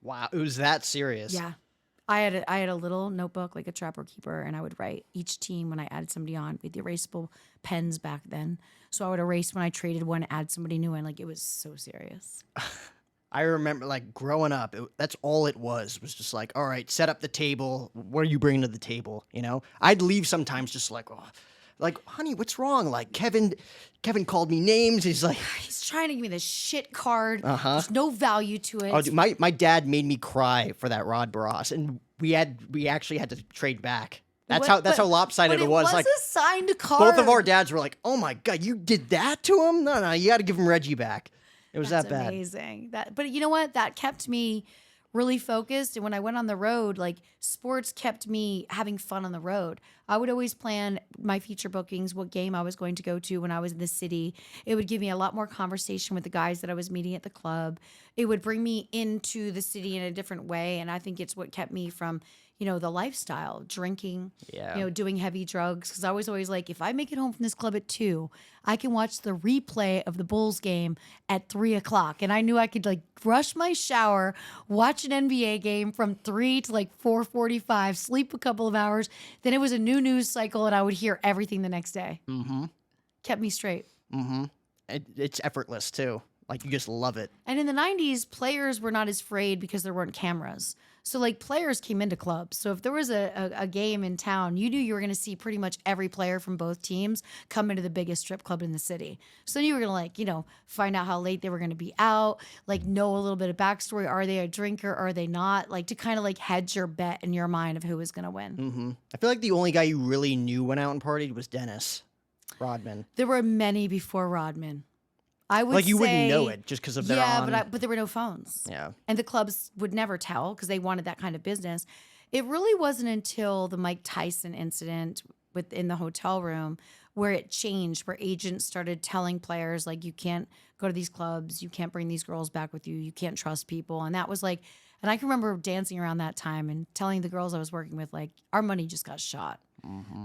Wow, it was that serious. Yeah. I had a little notebook, like a trapper keeper, and I would write each team when I added somebody on with the erasable pens back then. So I would erase when I traded one, add somebody new in. Like it was so serious. I remember like growing up, that's all it was just like, all right, set up the table. What are you bringing to the table? You know, I'd leave sometimes just like, oh, like, honey, what's wrong? Like Kevin called me names. He's like, He's trying to give me this shit card. There's no value to it. oh, dude, my dad made me cry for that Rod Barras, and we actually had to trade back. That's how lopsided but it was. Like a signed card. both of our dads were like, oh my God, you did that to him? No, you got to give him Reggie back. It was That's that bad. Amazing. But you know what? That kept me really focused. And when I went on the road, like sports kept me having fun on the road. I would always plan my feature bookings, what game I was going to go to when I was in the city. It would give me a lot more conversation with the guys that I was meeting at the club. It would bring me into the city in a different way. And I think it's what kept me from, you know, the lifestyle, drinking, you know, doing heavy drugs. Because I was always like, if I make it home from this club at 2, I can watch the replay of the Bulls game at 3 o'clock. And I knew I could like rush my shower, watch an NBA game from 3 to like 4:45, sleep a couple of hours. Then it was a new news cycle and I would hear everything the next day. Kept me straight. It's effortless too. Like you just love it. And in the 90s, players were not as afraid because there weren't cameras. So like players came into clubs. So if there was a game in town, you knew you were going to see pretty much every player from both teams come into the biggest strip club in the city. So you were going to like, you know, find out how late they were going to be out, like know a little bit of backstory. Are they a drinker? Are they not? Like to kind of like hedge your bet in your mind of who was going to win. I feel like the only guy you really knew went out and partied was Dennis Rodman. There were many before Rodman. I would like you say, wouldn't know it just because of their but there were no phones. Yeah. And the clubs would never tell because they wanted that kind of business. It really wasn't until the Mike Tyson incident within the hotel room where it changed, where agents started telling players, like, you can't go to these clubs, you can't bring these girls back with you, you can't trust people. And that was like, and I can remember dancing around that time and telling the girls I was working with, like, our money just got shot.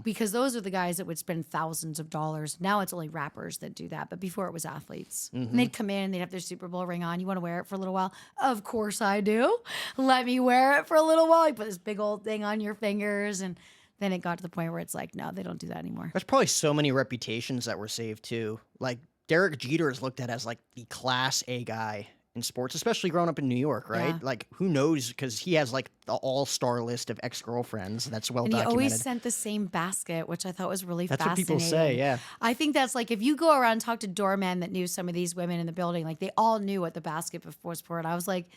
Because those are the guys that would spend thousands of dollars. Now it's only rappers that do that, but before it was athletes. And they'd come in, they'd have their Super Bowl ring on. You want to wear it for a little while? Of course I do. Let me wear it for a little while. You put this big old thing on your fingers, and then it got to the point where it's like, no, they don't do that anymore. There's probably so many reputations that were saved too. Like Derek Jeter is looked at as like the class A guy in sports, especially growing up in New York, right? Yeah. Like who knows, because he has like the all-star list of ex-girlfriends that's well And he documented. always sent the same basket, which I thought was really That's fascinating. what people say, yeah. I think that's like, if you go around and talk to doormen that knew some of these women in the building, like they all knew what the basket was for. And I was like,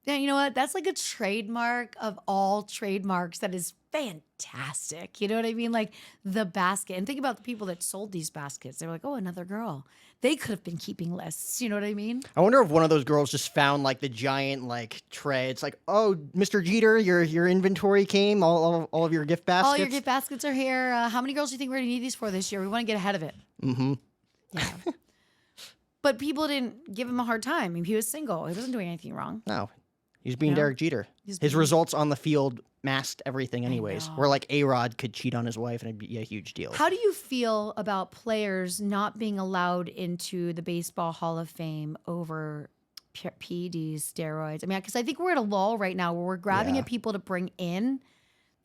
yeah, you know what? That's like a trademark of all trademarks that is fantastic. You know what I mean? Like the basket. And think about the people that sold these baskets. They were like, oh, another girl. They could have been keeping lists. You know what I mean? I wonder if one of those girls just found like the giant like tray. It's like, oh, Mr. Jeter, your inventory came, all of your gift baskets. All your gift baskets are here. How many girls do you think we're going to need these for this year? We want to get ahead of it. Yeah. But people didn't give him a hard time. I mean, he was single. He wasn't doing anything wrong. No, he was being No. Derek Jeter. His results on the field masked everything anyways. Where like A-Rod could cheat on his wife and it'd be a huge deal. How do you feel about players not being allowed into the Baseball Hall of Fame over PEDs, steroids? I mean, because I think we're at a lull right now where we're grabbing Yeah. at people to bring in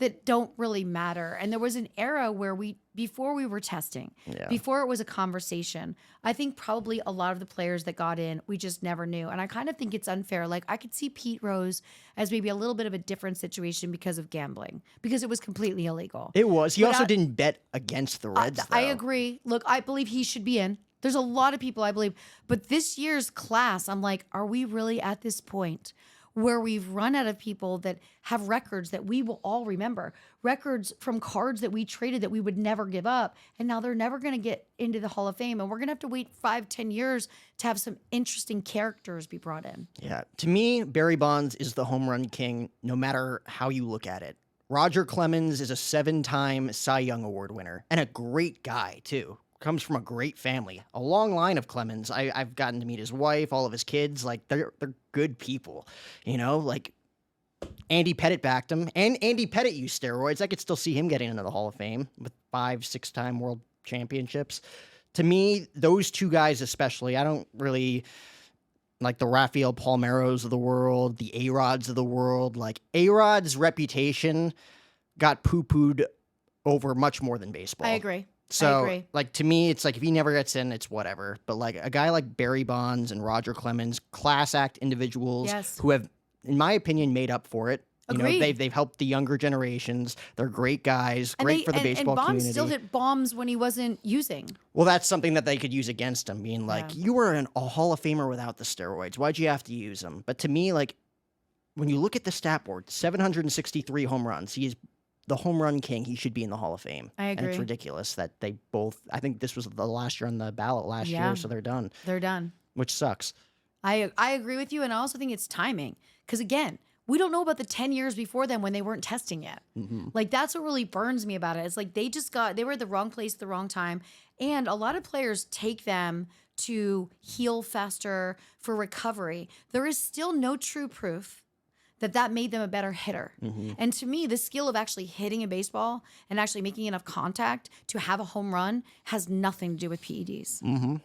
that don't really matter. And there was an era where before we were testing, before it was a conversation, I think probably a lot of the players that got in, we just never knew. And I kind of think it's unfair. Like I could see Pete Rose as maybe a little bit of a different situation because of gambling, because it was completely illegal. It was. He also didn't bet against the Reds, though. I agree. Look, I believe he should be in. There's a lot of people I believe. But this year's class, I'm like, are we really at this point where we've run out of people that have records that we will all remember, records from cards that we traded that we would never give up, and now they're never going to get into the Hall of Fame, and we're going to have to wait 5-10 years to have some interesting characters be brought in. Yeah. To me, Barry Bonds is the home run king no matter how you look at it. Roger Clemens is a 7-time Cy Young Award winner and a great guy, too. Comes from a great family, a long line of Clemens. I've gotten to meet his wife, all of his kids. Like they're good people, you know. Like Andy Pettitte backed him, and Andy Pettitte used steroids. I could still see him getting into the Hall of Fame with 5-6-time world championships. To me, those two guys especially, I don't really like the Rafael Palmeiros of the world, the A-Rods of the world. Like A-Rod's reputation got poo-pooed over much more than baseball. I agree. So, like, to me, it's like if he never gets in, it's whatever. But, like, a guy like Barry Bonds and Roger Clemens, class act individuals who have, in my opinion, made up for it. You know, they've helped the younger generations. They're great guys, great for the baseball Bonds community. Still hit bombs when he wasn't using. Well, that's something that they could use against him, being like, you were a Hall of Famer without the steroids. Why'd you have to use them? But to me, like, when you look at the stat board, 763 home runs, he is the home run king. He should be in the Hall of Fame. I agree. And it's ridiculous that they both, I think this was the last year on the ballot last year, so they're done. They're done. Which sucks. I agree with you, and I also think it's timing. Because again, we don't know about the 10 years before then when they weren't testing yet. Like that's what really burns me about it. It's like they were at the wrong place at the wrong time. And a lot of players take them to heal faster for recovery. There is still no true proof that made them a better hitter. And to me, the skill of actually hitting a baseball and actually making enough contact to have a home run has nothing to do with PEDs.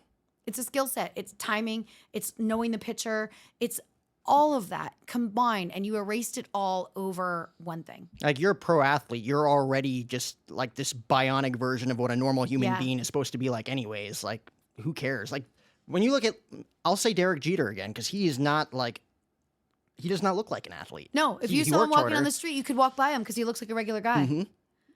It's a skill set. It's timing. It's knowing the pitcher. It's all of that combined, and you erased it all over one thing. Like you're a pro athlete. You're already just like this bionic version of what a normal human being is supposed to be like anyways. Like, who cares? Like, when you look at, I'll say Derek Jeter again, because he is not like, he does not look like an athlete. No, if you saw him walking on the street, you could walk by him because he looks like a regular guy.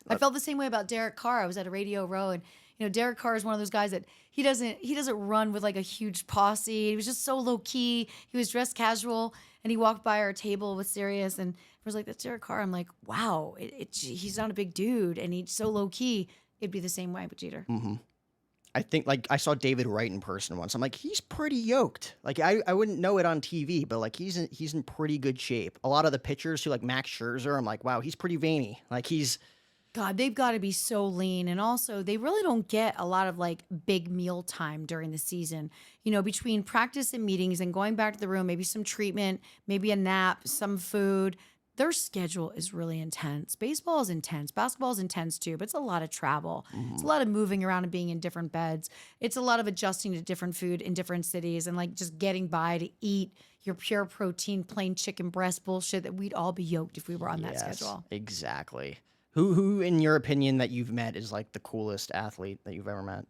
I felt the same way about Derek Carr. I was at a Radio Row, and you know, Derek Carr is one of those guys that he doesn't run with like a huge posse. He was just so low key. He was dressed casual, and he walked by our table with Sirius, and I was like, "That's Derek Carr." I'm like, "Wow, he's not a big dude, and he's so low key." It'd be the same way with Jeter. I think, like, I saw David Wright in person once. I'm like, he's pretty yoked. Like, I wouldn't know it on TV, but, like, he's in pretty good shape. A lot of the pitchers who, like, Max Scherzer, I'm like, wow, he's pretty veiny. Like, God, they've got to be so lean. And also, they really don't get a lot of, like, big meal time during the season. You know, between practice and meetings and going back to the room, maybe some treatment, maybe a nap, some food. Their schedule is really intense. Baseball is intense. Basketball is intense too, but it's a lot of travel. It's a lot of moving around and being in different beds. It's a lot of adjusting to different food in different cities and like just getting by to eat your pure protein, plain chicken breast bullshit that we'd all be yoked if we were on that schedule. Exactly. Who, in your opinion, that you've met is like the coolest athlete that you've ever met?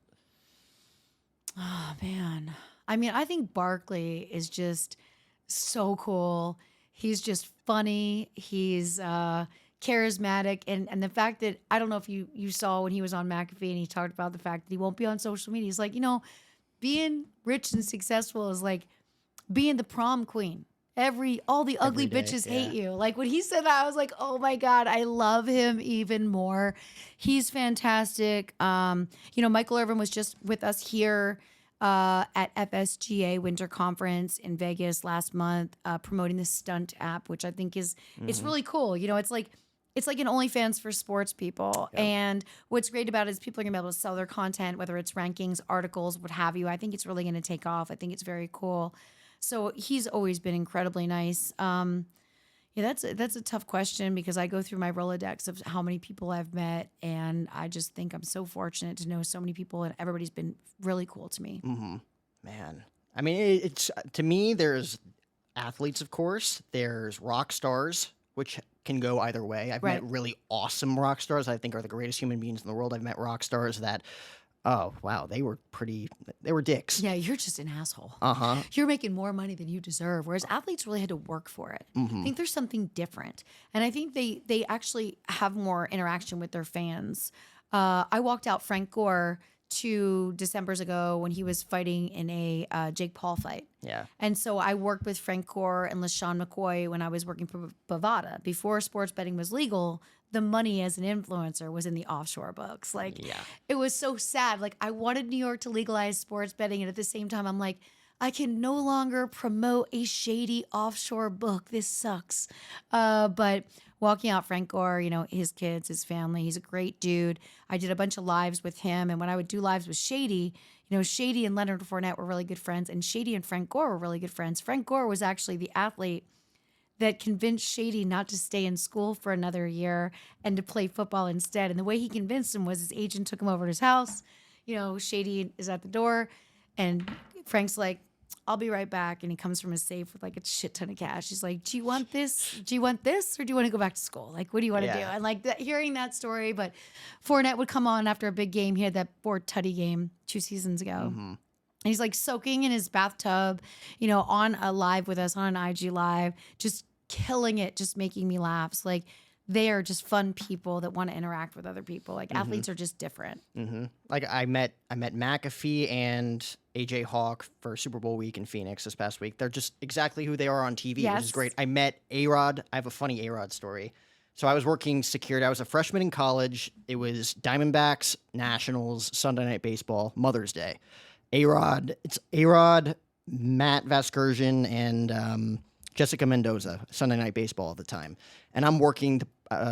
Oh, man. I mean, I think Barkley is just so cool. He's just funny. He's charismatic. And the fact that, I don't know if you saw when he was on McAfee and he talked about the fact that he won't be on social media. He's like, you know, being rich and successful is like being the prom queen. All the ugly bitches hate you. Like when he said that, I was like, oh my God, I love him even more. He's fantastic. You know, Michael Irvin was just with us here at FSGA Winter Conference in Vegas last month, promoting the Stunt app, which I think is it's really cool. You know, it's like an OnlyFans for sports people. Yep. And what's great about it is people are gonna be able to sell their content, whether it's rankings, articles, what have you. I think it's really gonna take off. I think it's very cool. So he's always been incredibly nice. Yeah, that's a tough question because I go through my Rolodex of how many people I've met, and I just think I'm so fortunate to know so many people, and everybody's been really cool to me. Man, I mean, it's to me, there's athletes, of course. There's rock stars, which can go either way. I've met really awesome rock stars I think are the greatest human beings in the world. I've met rock stars that, oh, wow, they were dicks. Yeah, you're just an asshole. Uh-huh. You're making more money than you deserve, whereas athletes really had to work for it. I think there's something different. And I think they actually have more interaction with their fans. I walked out Frank Gore 2 Decembers ago when he was fighting in a Jake Paul fight. Yeah. And so I worked with Frank Gore and LaShawn McCoy when I was working for Bovada. Before sports betting was legal, the money as an influencer was in the offshore books. Like, it was so sad. Like, I wanted New York to legalize sports betting, and at the same time, I'm like, I can no longer promote a shady offshore book. This sucks. But walking out Frank Gore, you know, his kids, his family, he's a great dude. I did a bunch of lives with him. And when I would do lives with Shady, you know, Shady and Leonard Fournette were really good friends. And Shady and Frank Gore were really good friends. Frank Gore was actually the athlete that convinced Shady not to stay in school for another year and to play football instead. And the way he convinced him was his agent took him over to his house. You know, Shady is at the door. And Frank's like, I'll be right back. And he comes from his safe with like a shit ton of cash. He's like, do you want this? Do you want this? Or do you want to go back to school? Like, what do you want to do? And like hearing that story, but Fournette would come on after a big game. He had that Fort Tutty game 2 seasons ago. And he's like soaking in his bathtub, you know, on a live with us, on an IG live, just killing it, just making me laugh. So, like, they are just fun people that want to interact with other people. Like, athletes are just different. Like, I met McAfee and AJ Hawk for Super Bowl week in Phoenix this past week. They're just exactly who they are on TV, which is great. I met A-Rod. I have a funny A-Rod story. So I was working security. I was a freshman in college. It was Diamondbacks, Nationals, Sunday Night Baseball, Mother's Day. It's A-Rod, Matt Vasgersian, and Jessica Mendoza, Sunday Night Baseball at the time. And I'm working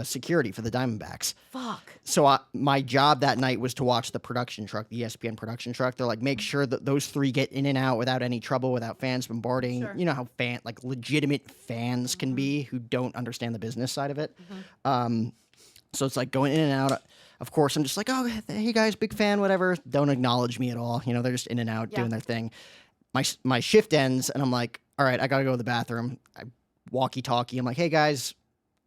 security for the Diamondbacks. Fuck. So my job that night was to watch the production truck, the ESPN production truck. They're like, make sure that those 3 get in and out without any trouble, without fans bombarding. Sure. You know how legitimate fans can be who don't understand the business side of it. So it's like going in and out. Of course, I'm just like, oh, hey guys, big fan, whatever. Don't acknowledge me at all. You know, they're just in and out doing their thing. My shift ends, and I'm like, all right, I got to go to the bathroom. I walkie-talkie. I'm like, hey, guys,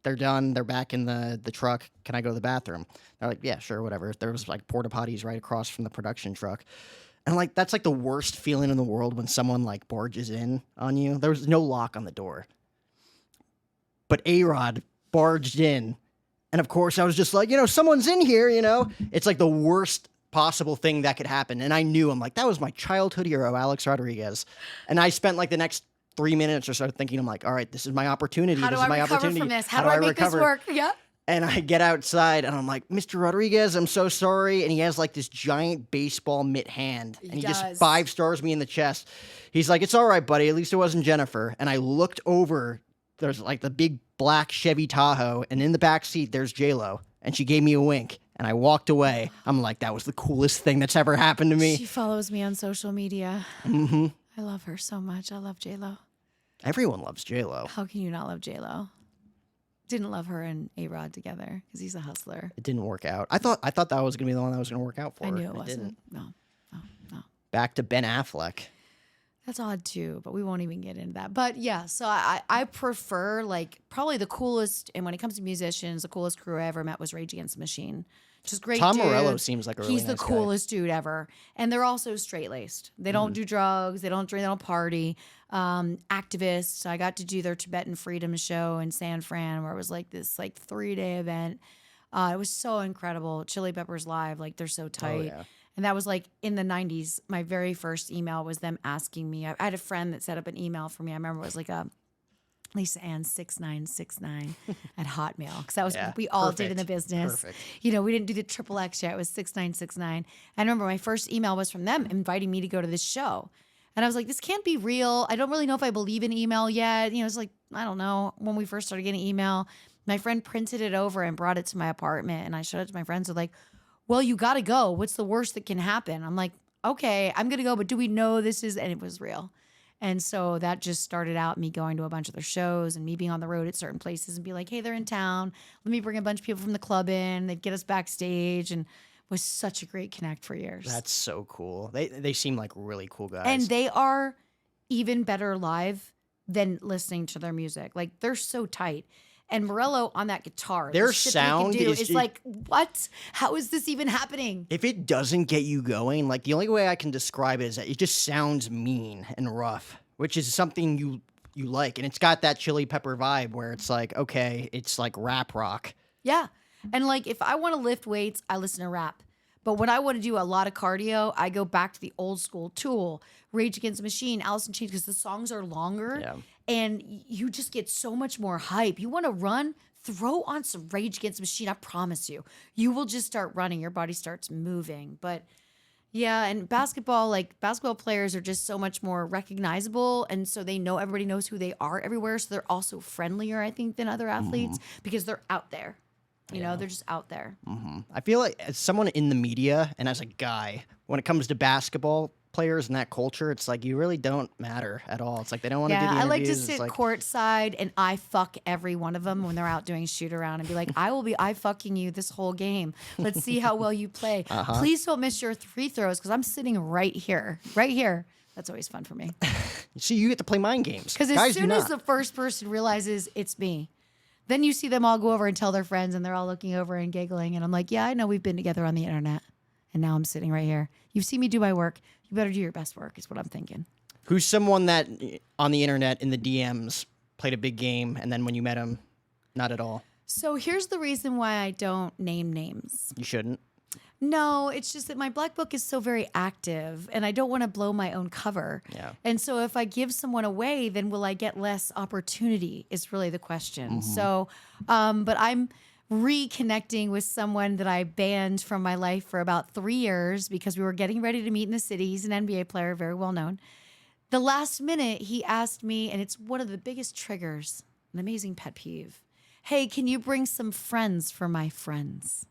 they're done. They're back in the truck. Can I go to the bathroom? They're like, yeah, sure, whatever. There was, like, porta potties right across from the production truck. And, like, that's, like, the worst feeling in the world when someone, like, barges in on you. There was no lock on the door. But A-Rod barged in. And, of course, I was just like, you know, someone's in here, you know. It's, like, the worst possible thing that could happen. And I knew, I'm like, that was my childhood hero, Alex Rodriguez. And I spent, like, the next 3 minutes or so thinking, I'm like, all right, this is my opportunity. How do I recover from this? How do I make this work? Yeah. And I get outside and I'm like, Mr. Rodriguez, I'm so sorry. And he has like this giant baseball mitt hand. And he just 5-stars me in the chest. He's like, it's all right, buddy. At least it wasn't Jennifer. And I looked over, there's like the big black Chevy Tahoe. And in the back seat, there's J-Lo. And she gave me a wink. And I walked away. I'm like, that was the coolest thing that's ever happened to me. She follows me on social media. I love her so much. I love J-Lo. Everyone loves J-Lo. How can you not love J-Lo? Didn't love her and A-Rod together because he's a hustler. It didn't work out. I thought that was going to be the one that was going to work out for her. I knew it wasn't. No. Back to Ben Affleck. That's odd too, but we won't even get into that. But yeah, so I prefer like probably the coolest, and when it comes to musicians, the coolest crew I ever met was Rage Against the Machine. Just great. Tom dude. Morello seems like a really He's nice the coolest dude ever, and they're also straight laced. They don't do drugs. They don't drink. They don't party. Activists. I got to do their Tibetan Freedom show in San Fran, where it was like this 3-day event. It was so incredible. Chili Peppers live, like they're so tight. Oh, yeah. And that was like in the 90s. My very first email was them asking me. I had a friend that set up an email for me. I remember it was like a Lisa Ann 6969 at Hotmail, because that was what we all did in the business. Perfect. You know, we didn't do the triple X yet. It was 6969. I remember my first email was from them inviting me to go to this show. And I was like, this can't be real. I don't really know if I believe in email yet. You know, it's like, I don't know. When we first started getting email, my friend printed it over and brought it to my apartment. And I showed it to my friends. They're like, well, you got to go. What's the worst that can happen? I'm like, okay, I'm going to go. But do we know this is, and it was real. And so that just started out me going to a bunch of their shows and me being on the road at certain places and be like, hey, they're in town. Let me bring a bunch of people from the club in. They'd get us backstage, and was such a great connect for years. That's so cool. They seem like really cool guys. And they are even better live than listening to their music. Like, they're so tight. And Morello on that guitar. Their the shit that he sound can do is like, what? How is this even happening? If it doesn't get you going, like the only way I can describe it is that it just sounds mean and rough, which is something you like. And it's got that chili pepper vibe where it's like, okay, it's like rap rock. Yeah. And like, if I want to lift weights, I listen to rap. But when I want to do a lot of cardio, I go back to the old school Tool, Rage Against the Machine, Alice in Chains, because the songs are longer and you just get so much more hype. You want to run, throw on some Rage Against the Machine. I promise you, you will just start running. Your body starts moving. But yeah, and basketball players are just so much more recognizable. And so everybody knows who they are everywhere. So they're also friendlier, I think, than other athletes because they're out there. You know, they're just out there. I feel like as someone in the media and as a guy, when it comes to basketball players and that culture, it's like you really don't matter at all. It's like they don't want to do the I like interviews. to It's sit like, courtside and I fuck every one of them when they're out doing shoot around and be like, I fucking you this whole game. Let's see how well you play. Please don't miss your free throws because I'm sitting right here. Right here. That's always fun for me. see, you get to play mind games. Because as soon as the first person realizes it's me, then you see them all go over and tell their friends and they're all looking over and giggling. And I'm like, yeah, I know we've been together on the internet. And now I'm sitting right here. You've seen me do my work. You better do your best work is what I'm thinking. Who's someone that on the internet in the DMs played a big game and then when you met him, not at all? So here's the reason why I don't name names. You shouldn't. No, it's just that my black book is so very active and I don't want to blow my own cover. Yeah. And so if I give someone away, then will I get less opportunity is really the question. So, but I'm reconnecting with someone that I banned from my life for about 3 years because we were getting ready to meet in the city. He's an NBA player, very well known. The last minute he asked me, and it's one of the biggest triggers, an amazing pet peeve. Hey, can you bring some friends for my friends?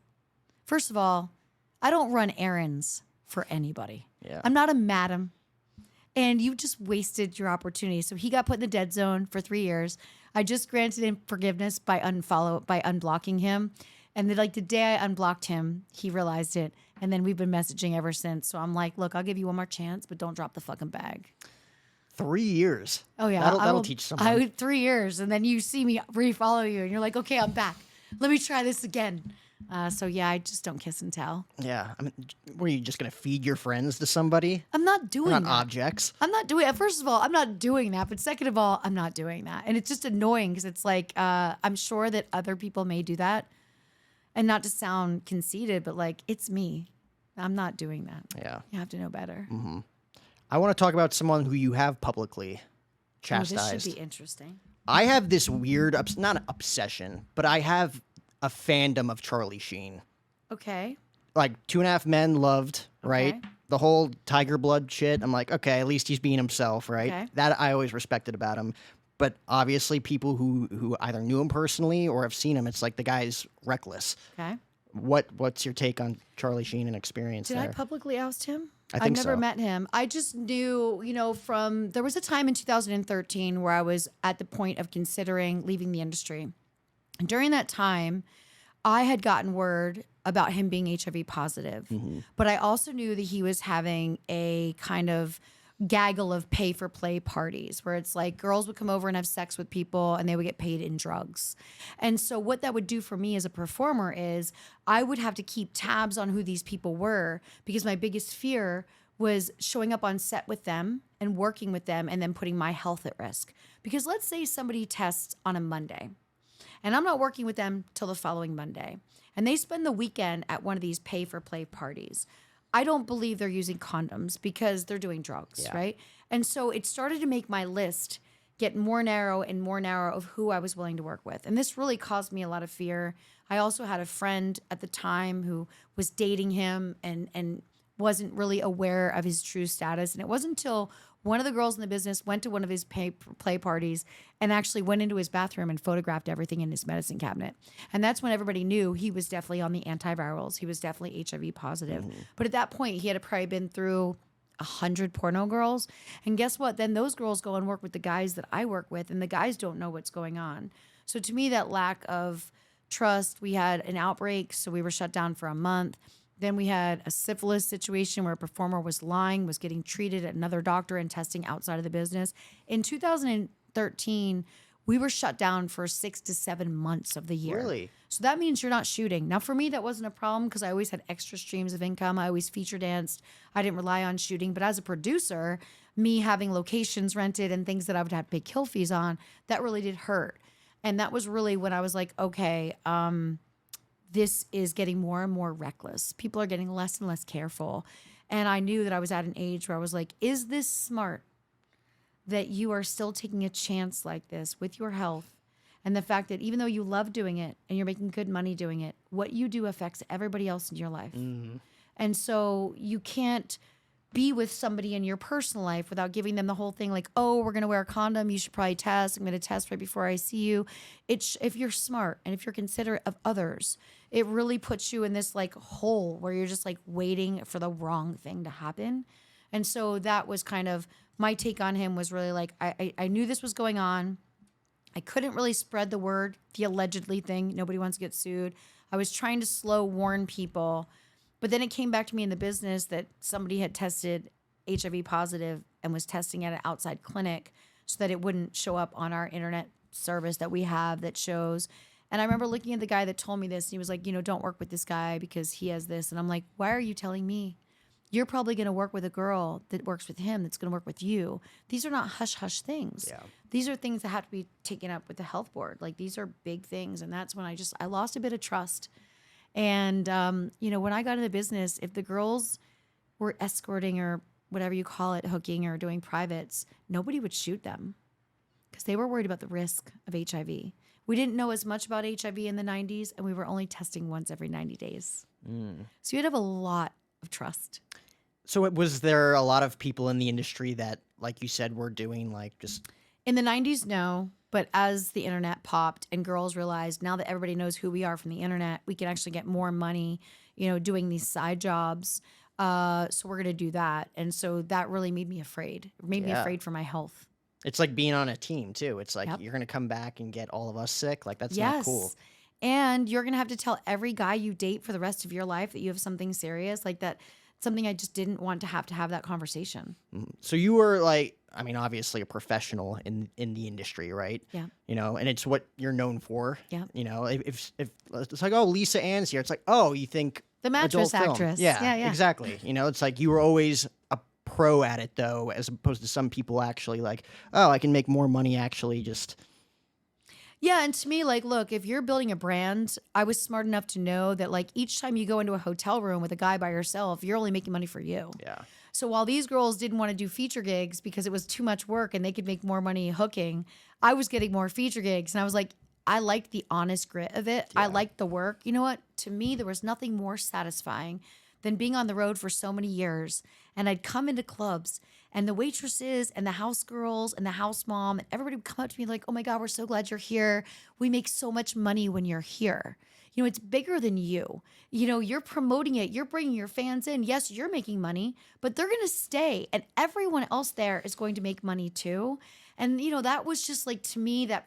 First of all, I don't run errands for anybody. Yeah. I'm not a madam. And you just wasted your opportunity. So he got put in the dead zone for 3 years. I just granted him forgiveness by unblocking him. And then like the day I unblocked him, he realized it. And then we've been messaging ever since. So I'm like, look, I'll give you one more chance, but don't drop the fucking bag. 3 years. Oh yeah. That'll teach someone. 3 years. And then you see me refollow you and you're like, okay, I'm back. Let me try this again. So yeah, I just don't kiss and tell. Yeah. I mean, were you just going to feed your friends to somebody? I'm not doing They're that. not objects. I'm not doing it. First of all, I'm not doing that. But second of all, I'm not doing that. And it's just annoying because it's like, I'm sure that other people may do that. And not to sound conceited, but like, it's me. I'm not doing that. Yeah. You have to know better. I want to talk about someone who you have publicly chastised. This should be interesting. I have this weird, not an obsession, but I have a fandom of Charlie Sheen. Okay. Like 2.5 Men loved, right? Okay. The whole tiger blood shit. I'm like, okay, at least he's being himself, right? Okay. That I always respected about him. But obviously people who either knew him personally or have seen him, it's like the guy's reckless. Okay. What's your take on Charlie Sheen and experience Did there? I publicly oust him? I think I've never so. met him. I just knew, there was a time in 2013 where I was at the point of considering leaving the industry. And during that time, I had gotten word about him being HIV positive. But I also knew that he was having a kind of gaggle of pay-for-play parties where it's like girls would come over and have sex with people and they would get paid in drugs. And so what that would do for me as a performer is I would have to keep tabs on who these people were because my biggest fear was showing up on set with them and working with them and then putting my health at risk. Because let's say somebody tests on a Monday and I'm not working with them till the following Monday and they spend the weekend at one of these pay-for-play parties. I don't believe they're using condoms because they're doing drugs, right? And so it started to make my list get more narrow and more narrow of who I was willing to work with. And this really caused me a lot of fear. I also had a friend at the time who was dating him and wasn't really aware of his true status. And it wasn't until one of the girls in the business went to one of his play parties and actually went into his bathroom and photographed everything in his medicine cabinet. And that's when everybody knew he was definitely on the antivirals. He was definitely HIV positive. But at that point, he had probably been through 100 porno girls. And guess what? Then those girls go and work with the guys that I work with, and the guys don't know what's going on. So to me, that lack of trust, we had an outbreak, so we were shut down for a month. Then we had a syphilis situation where a performer was lying, was getting treated at another doctor and testing outside of the business. In 2013, we were shut down for 6 to 7 months of the year. Really? So that means you're not shooting. Now, for me, that wasn't a problem because I always had extra streams of income. I always feature danced. I didn't rely on shooting. But as a producer, me having locations rented and things that I would have to pay kill fees on, that really did hurt. And that was really when I was like, okay, this is getting more and more reckless. People are getting less and less careful. And I knew that I was at an age where I was like, is this smart that you are still taking a chance like this with your health? And the fact that even though you love doing it and you're making good money doing it, what you do affects everybody else in your life. Mm-hmm. And so you can't be with somebody in your personal life without giving them the whole thing like, oh, we're going to wear a condom. You should probably test. I'm going to test right before I see you. If you're smart and if you're considerate of others, it really puts you in this like hole where you're just like waiting for the wrong thing to happen. And so that was kind of my take on him, was really like, I knew this was going on. I couldn't really spread the word, the allegedly thing. Nobody wants to get sued. I was trying to slow warn people. But then it came back to me in the business that somebody had tested HIV positive and was testing at an outside clinic so that it wouldn't show up on our internet service that we have that shows. And I remember looking at the guy that told me this, and he was like, don't work with this guy because he has this. And I'm like, why are you telling me? You're probably going to work with a girl that works with him that's going to work with you. These are not hush-hush things. Yeah. These are things that have to be taken up with the health board. Like, these are big things. And that's when I lost a bit of trust. And, when I got into business, if the girls were escorting or whatever you call it, hooking or doing privates, nobody would shoot them because they were worried about the risk of HIV. We didn't know as much about HIV in the 90s, and we were only testing once every 90 days. So you'd have a lot of trust. So was there a lot of people in the industry that, like you said, were doing like just... In the 90s, no. But as the internet popped and girls realized now that everybody knows who we are from the internet, we can actually get more money, doing these side jobs. So we're going to do that. And so that really made me afraid. It made me afraid for my health. It's like being on a team, too. It's like Yep. you're going to come back and get all of us sick. Like, that's Yes. not cool. And you're going to have to tell every guy you date for the rest of your life that you have something serious like that. Something I just didn't want to have that conversation. So you were like, I mean, obviously a professional in the industry, right? Yeah. And it's what you're known for. Yeah. If it's like, oh, Lisa Ann's here. It's like, oh, you think The mattress adult film. actress. Yeah, Yeah. exactly. It's like you were always a pro at it, though, as opposed to some people actually like, oh, I can make more money actually just... Yeah, and to me, like, look, if you're building a brand, I was smart enough to know that, like, each time you go into a hotel room with a guy by yourself, you're only making money for you. Yeah. So while these girls didn't want to do feature gigs because it was too much work and they could make more money hooking, I was getting more feature gigs. And I was like, I liked the honest grit of it. I liked the work. You know what? To me, there was nothing more satisfying than being on the road for so many years. And I'd come into clubs and the waitresses and the house girls and the house mom and everybody would come up to me like, oh my God, we're so glad you're here. We make so much money when you're here. It's bigger than you. You're promoting it. You're bringing your fans in. Yes, you're making money, but they're going to stay. And everyone else there is going to make money too. And, that was just like, to me, that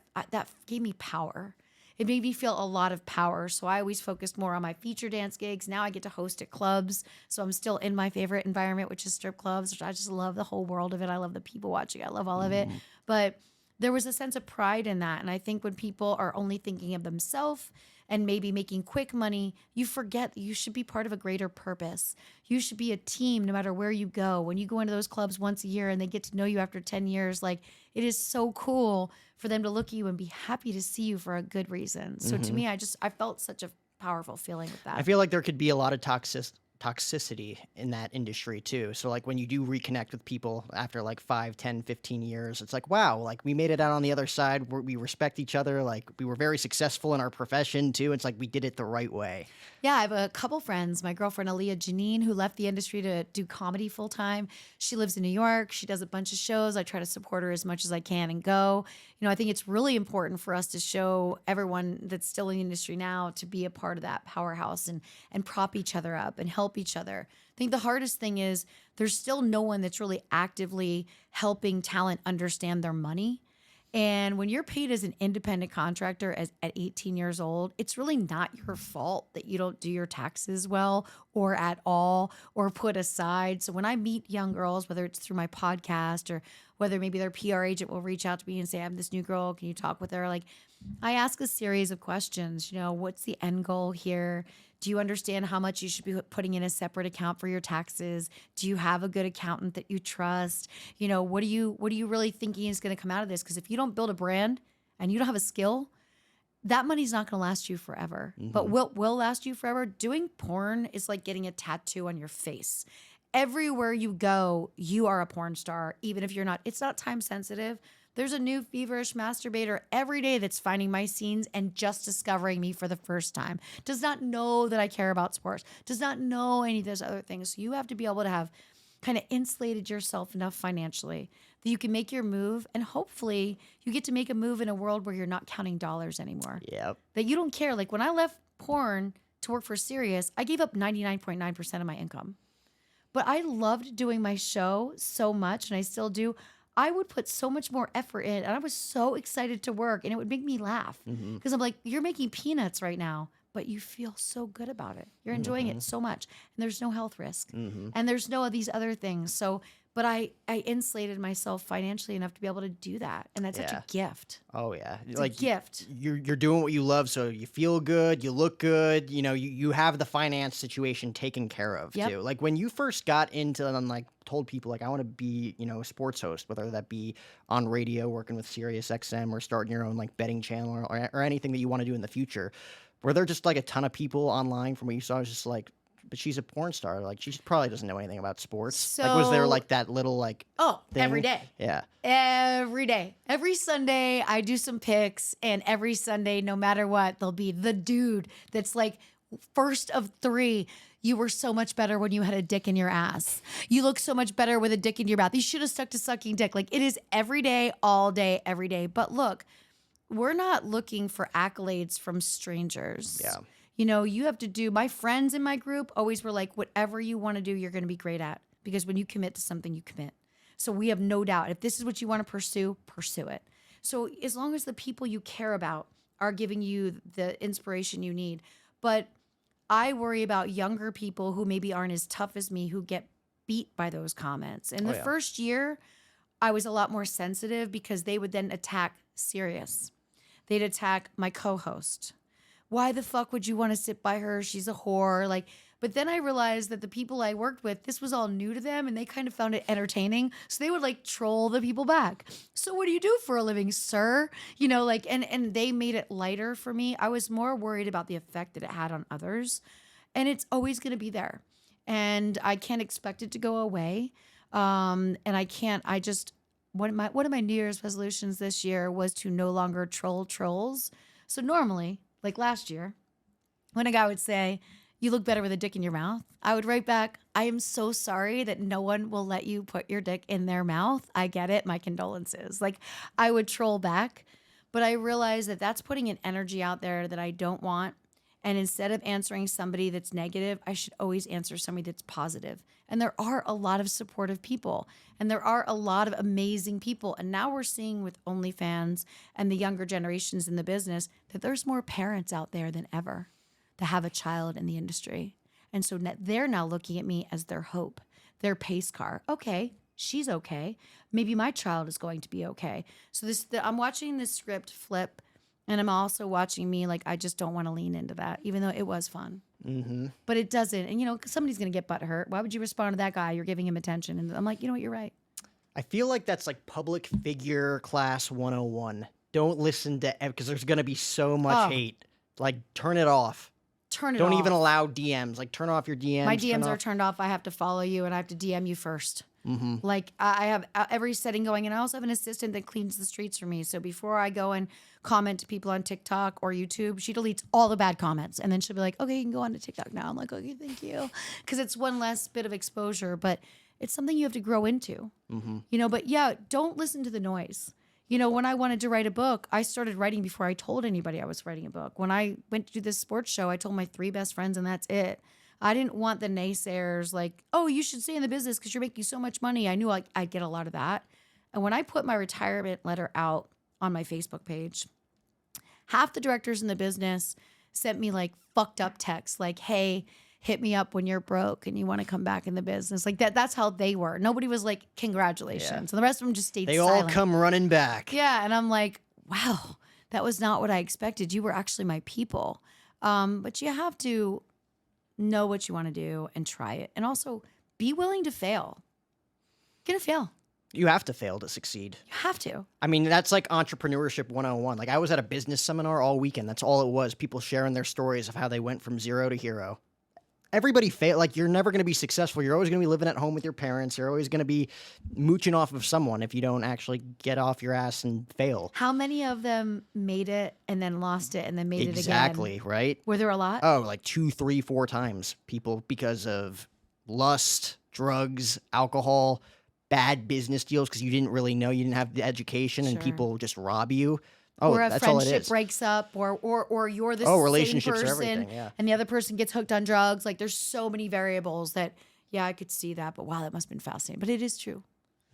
gave me power. It made me feel a lot of power. So I always focused more on my feature dance gigs. Now I get to host at clubs. So I'm still in my favorite environment, which is strip clubs, which I just love the whole world of it. I love the people watching. I love all of it. But there was a sense of pride in that. And I think when people are only thinking of themselves and maybe making quick money, you forget that you should be part of a greater purpose. You should be a team no matter where you go. When you go into those clubs once a year and they get to know you after 10 years, like, it is so cool for them to look at you and be happy to see you for a good reason. So to me, I felt such a powerful feeling with that. I feel like there could be a lot of toxicity in that industry too. So like when you do reconnect with people after like 5, 10, 15 years, it's like, wow, like we made it out on the other side. We respect each other. Like we were very successful in our profession too. It's like we did it the right way. Yeah, I have a couple friends. My girlfriend, Aaliyah Janine, who left the industry to do comedy full time. She lives in New York. She does a bunch of shows. I try to support her as much as I can and go. I think it's really important for us to show everyone that's still in the industry now to be a part of that powerhouse and prop each other up and help each other. I think the hardest thing is there's still no one that's really actively helping talent understand their money And when you're paid as an independent contractor at 18 years old, it's really not your fault that you don't do your taxes well or at all or put aside. So when I meet young girls, whether it's through my podcast or whether maybe their PR agent will reach out to me and say, I have this new girl, can you talk with her? Like, I ask a series of questions, what's the end goal here? Do you understand how much you should be putting in a separate account for your taxes? Do you have a good accountant that you trust? What are you really thinking is going to come out of this? Because if you don't build a brand and you don't have a skill, that money's not going to last you forever. But what will last you forever? Doing porn is like getting a tattoo on your face. Everywhere you go, you are a porn star, even if you're not. It's not time sensitive. There's a new feverish masturbator every day that's finding my scenes and just discovering me for the first time. Does not know that I care about sports. Does not know any of those other things. So you have to be able to have kind of insulated yourself enough financially that you can make your move. And hopefully you get to make a move in a world where you're not counting dollars anymore. Yep. That you don't care. Like when I left porn to work for Sirius, I gave up 99.9% of my income. But I loved doing my show so much, and I still do. I would put so much more effort in, and I was so excited to work, and it would make me laugh because I'm like, you're making peanuts right now, but you feel so good about it. You're enjoying it so much, and there's no health risk, and there's no of these other things. So, but I insulated myself financially enough to be able to do that, and that's such a gift. Oh yeah, It's a gift. You're doing what you love, so you feel good, you look good. You have the finance situation taken care of too. Like when you first got into and like told people like I want to be a sports host, whether that be on radio, working with SiriusXM, or starting your own like betting channel or anything that you want to do in the future. Were there just like a ton of people online from what you saw? Was just like, but she's a porn star. Like she probably doesn't know anything about sports. Like was there like that little like thing? Every day. Yeah. Every day. Every Sunday I do some pics, and every Sunday, no matter what, there'll be the dude that's like first of 3. You were so much better when you had a dick in your ass. You look so much better with a dick in your mouth. You should have stuck to sucking dick. Like it is every day, all day, every day. But look, we're not looking for accolades from strangers. Yeah. You have to do, my friends in my group always were like, whatever you want to do, you're going to be great at. Because when you commit to something, you commit. So we have no doubt. If this is what you want to pursue it. So as long as the people you care about are giving you the inspiration you need. But I worry about younger people who maybe aren't as tough as me, who get beat by those comments. In the first year, I was a lot more sensitive because they would then attack Sirius. They'd attack my co-host. Why the fuck would you want to sit by her? She's a whore. But then I realized that the people I worked with, this was all new to them, and they kind of found it entertaining. So they would troll the people back. So what do you do for a living, sir? And they made it lighter for me. I was more worried about the effect that it had on others. And it's always going to be there. And I can't expect it to go away. One of my New Year's resolutions this year was to no longer troll trolls. So normally, like last year, when a guy would say, you look better with a dick in your mouth, I would write back, I am so sorry that no one will let you put your dick in their mouth. I get it. My condolences. I would troll back, but I realized that that's putting an energy out there that I don't want. And instead of answering somebody that's negative, I should always answer somebody that's positive. And there are a lot of supportive people, and there are a lot of amazing people. And now we're seeing with OnlyFans and the younger generations in the business that there's more parents out there than ever that have a child in the industry. And so they're now looking at me as their hope, their pace car. Okay, she's okay. Maybe my child is going to be okay. So I'm watching this script flip. And I'm also watching me I just don't want to lean into that, even though it was fun. Mm-hmm. But it doesn't. And, somebody's going to get butt hurt. Why would you respond to that guy? You're giving him attention. And I'm like, you know what? You're right. I feel like that's public figure class 101. Don't listen to, because there's going to be so much hate. Turn it off. Don't even allow DMs. Turn off your DMs. My DMs are turned off. I have to follow you, and I have to DM you first. Mm-hmm. I have every setting going, and I also have an assistant that cleans the streets for me. So before I go and comment to people on TikTok or YouTube, she deletes all the bad comments, and then she'll be like, okay, you can go on to TikTok now. I'm like, okay, thank you. Because it's one less bit of exposure, but it's something you have to grow into. Mm-hmm. But yeah, don't listen to the noise. When I wanted to write a book, I started writing before I told anybody I was writing a book. When I went to do this sports show, I told my 3 best friends, and that's it. I didn't want the naysayers oh, you should stay in the business because you're making so much money. I knew I'd get a lot of that. And when I put my retirement letter out on my Facebook page. Half the directors in the business sent me like fucked up texts like, hey, hit me up when you're broke and you want to come back in the business. Like that's how they were. Nobody was like, congratulations. Yeah. And the rest of them just stayed They silent. all come running back. Yeah. And I'm like, wow, that was not what I expected. You were actually my people. But you have to know what you want to do and try it. And also be willing to fail. You're going to fail. You have to fail to succeed. You have to. I mean, that's like entrepreneurship 101. Like I was at a business seminar all weekend. That's all it was. People sharing their stories of how they went from zero to hero. Everybody fail. Like you're never going to be successful. You're always going to be living at home with your parents. You're always going to be mooching off of someone if you don't actually get off your ass and fail. How many of them made it and then lost it and then made it again? Exactly, right? Were there a lot? Oh, like 2, 3, 4 times. People because of lust, drugs, alcohol, bad business deals because you didn't really know, you didn't have the education, and Sure. people just rob you. Oh, or a that's all it friendship is. breaks up, or you're the Relationships same are person, everything, yeah. and the other person gets hooked on drugs. Like there's so many variables that, yeah, I could see that, but wow, that must have been fascinating. But it is true.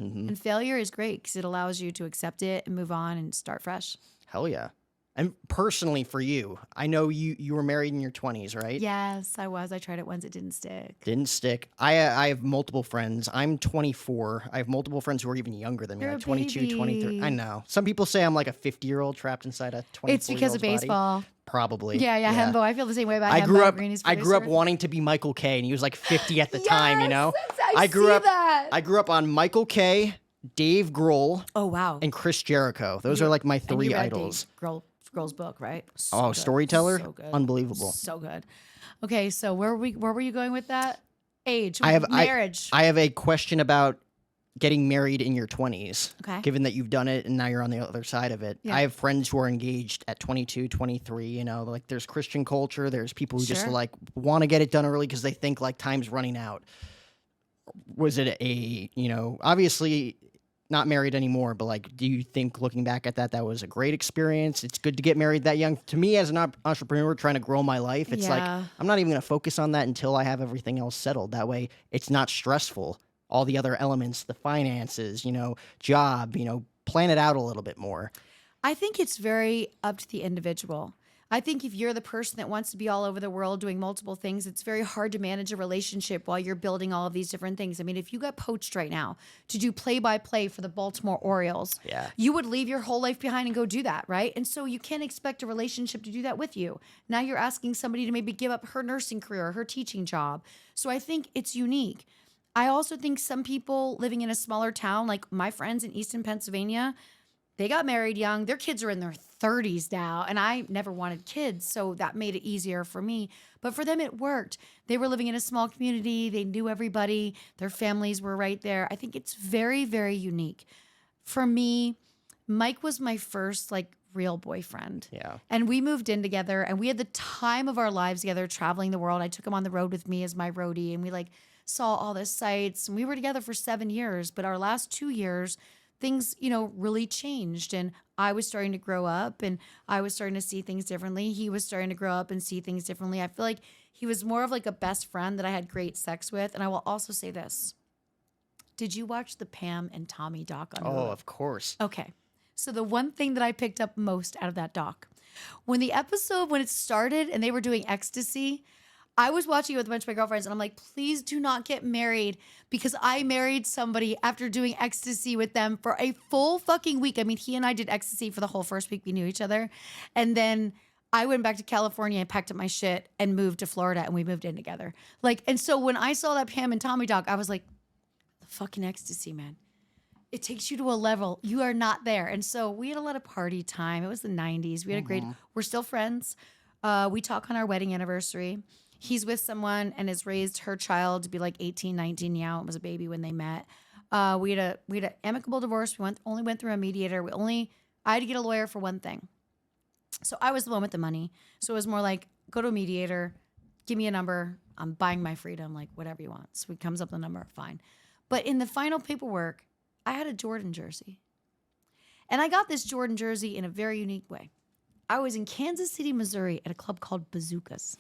Mm-hmm. And failure is great because it allows you to accept it and move on and start fresh. Hell yeah. And personally for you, I know you were married in your 20s, right? Yes, I was. I tried it once. It didn't stick. Didn't stick. I have multiple friends. I'm 24. I have multiple friends who are even younger than me, You're like a 22, 23. baby. I know. Some people say I'm like a 50-year-old trapped inside a 24-year-old It's because of baseball. Probably. Yeah. Hembo. I feel the same way about I Hembo. grew up. Greeny's I grew up producer. wanting to be Michael K, and he was like 50 at the time. You know. Yes, I grew see up. that. I grew up on Michael K, Dave Grohl, Oh wow. and Chris Jericho. Those are like my And 3 you read idols. Dave Grohl's book, right? Oh, good. Storyteller? So good. Unbelievable. So good. Okay, so where were you going with that? Age. I have marriage. I have a question about getting married in your 20s. Okay. Given that you've done it and now you're on the other side of it. Yeah. I have friends who are engaged at 22, 23, you know, like there's Christian culture, there's people who just Sure. like want to get it done early because they think like time's running out. Was it obviously not married anymore, but like, do you think looking back at that was a great experience? It's good to get married that young. To me, as an entrepreneur trying to grow my life, it's like, Yeah. I'm not even going to focus on that until I have everything else settled. That way it's not stressful. All the other elements, the finances, job, plan it out a little bit more. I think it's very up to the individual. I think if you're the person that wants to be all over the world doing multiple things, it's very hard to manage a relationship while you're building all of these different things. I mean, if you got poached right now to do play-by-play for the Baltimore Orioles, Yeah. you would leave your whole life behind and go do that, right? And so you can't expect a relationship to do that with you. Now you're asking somebody to maybe give up her nursing career, her teaching job. So I think it's unique. I also think some people living in a smaller town, like my friends in Easton, Pennsylvania, they got married young. Their kids are in their 30s now, and I never wanted kids, so that made it easier for me. But for them, it worked. They were living in a small community. They knew everybody. Their families were right there. I think it's very, very unique. For me, Mike was my first, real boyfriend. Yeah. And we moved in together, and we had the time of our lives together traveling the world. I took him on the road with me as my roadie, and we, saw all the sights. And we were together for 7 years, but our last 2 years, things, really changed. And I was starting to grow up and I was starting to see things differently. He was starting to grow up and see things differently. I feel like he was more of a best friend that I had great sex with. And I will also say this. Did you watch the Pam and Tommy doc on Hulu? Oh, of course. Okay. So the one thing that I picked up most out of that doc, when it started and they were doing ecstasy, I was watching it with a bunch of my girlfriends and I'm like, please do not get married because I married somebody after doing ecstasy with them for a full fucking week. I mean, he and I did ecstasy for the whole first week we knew each other. And then I went back to California and packed up my shit and moved to Florida and we moved in together. And so when I saw that Pam and Tommy doc, I was like, the fucking ecstasy, man. It takes you to a level you are not there. And so we had a lot of party time. It was the 90s. We had we're still friends. We talk on our wedding anniversary. He's with someone and has raised her child to be 18, 19 now. It was a baby when they met. We had an amicable divorce. We only went through a mediator. I had to get a lawyer for one thing. So I was the one with the money. So it was more go to a mediator, give me a number. I'm buying my freedom, whatever you want. So he comes up with a number, fine. But in the final paperwork, I had a Jordan jersey. And I got this Jordan jersey in a very unique way. I was in Kansas City, Missouri at a club called Bazookas.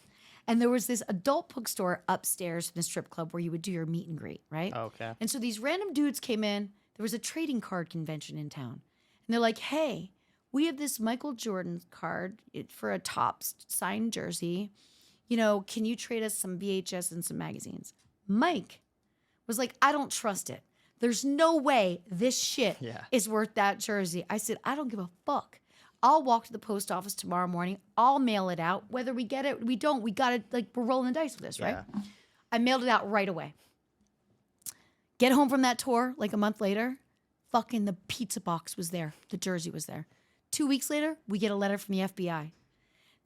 And there was this adult bookstore upstairs in the strip club where you would do your meet and greet, right? Okay. And so these random dudes came in. There was a trading card convention in town. And they're like, hey, we have this Michael Jordan card for a Topps signed jersey. Can you trade us some VHS and some magazines? Mike was like, I don't trust it. There's no way this shit is worth that jersey. I said, I don't give a fuck. I'll walk to the post office tomorrow morning. I'll mail it out. Whether we get it, we don't. We got it. We're rolling the dice with this, right? I mailed it out right away. Get home from that tour like a month later. Fucking the pizza box was there. The jersey was there. 2 weeks later, we get a letter from the FBI.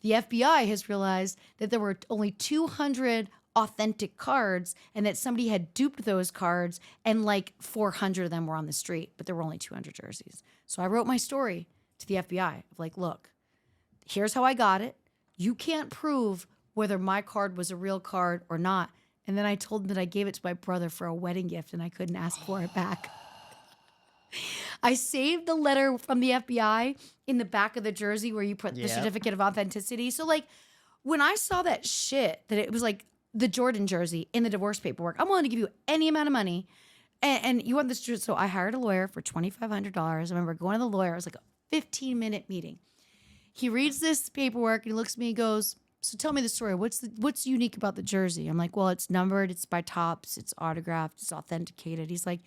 The FBI has realized that there were only 200 authentic cards and that somebody had duped those cards and 400 of them were on the street, but there were only 200 jerseys. So I wrote my story to the FBI of look, here's how I got it. You can't prove whether my card was a real card or not. And then I told them that I gave it to my brother for a wedding gift and I couldn't ask for it back. I saved the letter from the FBI in the back of the jersey where you put the certificate of authenticity. So when I saw that shit, that it was the Jordan jersey in the divorce paperwork, I'm willing to give you any amount of money. And you want this jersey. So I hired a lawyer for $2,500. I remember going to the lawyer. It was a 15-minute meeting. He reads this paperwork and he looks at me and goes, so tell me the story. What's unique about the jersey? I'm like, well, it's numbered. It's by Topps. It's autographed. It's authenticated. He's like,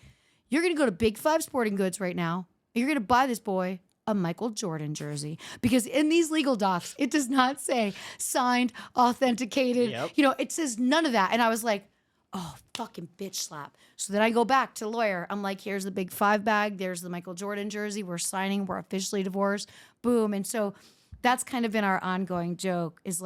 you're going to go to Big Five Sporting Goods right now. And you're going to buy this boy a Michael Jordan jersey. Because in these legal docs, it does not say signed, authenticated. Yep. It says none of that. And I was like, oh, fucking bitch slap. So then I go back to the lawyer. I'm like, here's the Big Five bag. There's the Michael Jordan jersey. We're signing. We're officially divorced. Boom. And so that's kind of been our ongoing joke is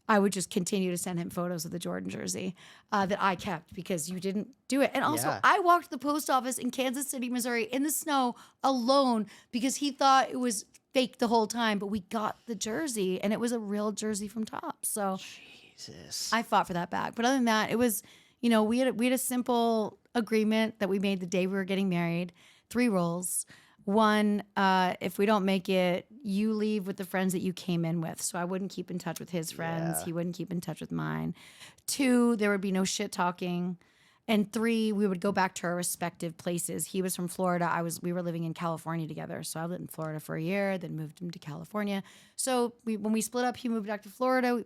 I would just continue to send him photos of the Jordan jersey that I kept because you didn't do it. And also, I walked to the post office in Kansas City, Missouri in the snow alone because he thought it was fake the whole time. But we got the jersey, and it was a real jersey from Topps. So Jesus. I fought for that bag. But other than that, it was, we had a simple agreement that we made the day we were getting married. 3 rules. 1, if we don't make it, you leave with the friends that you came in with. So I wouldn't keep in touch with his friends. He wouldn't keep in touch with mine. 2, there would be no shit talking. And 3, we would go back to our respective places. He was from Florida. We were living in California together. So I lived in Florida for a year, then moved him to California. So when we split up, he moved back to Florida.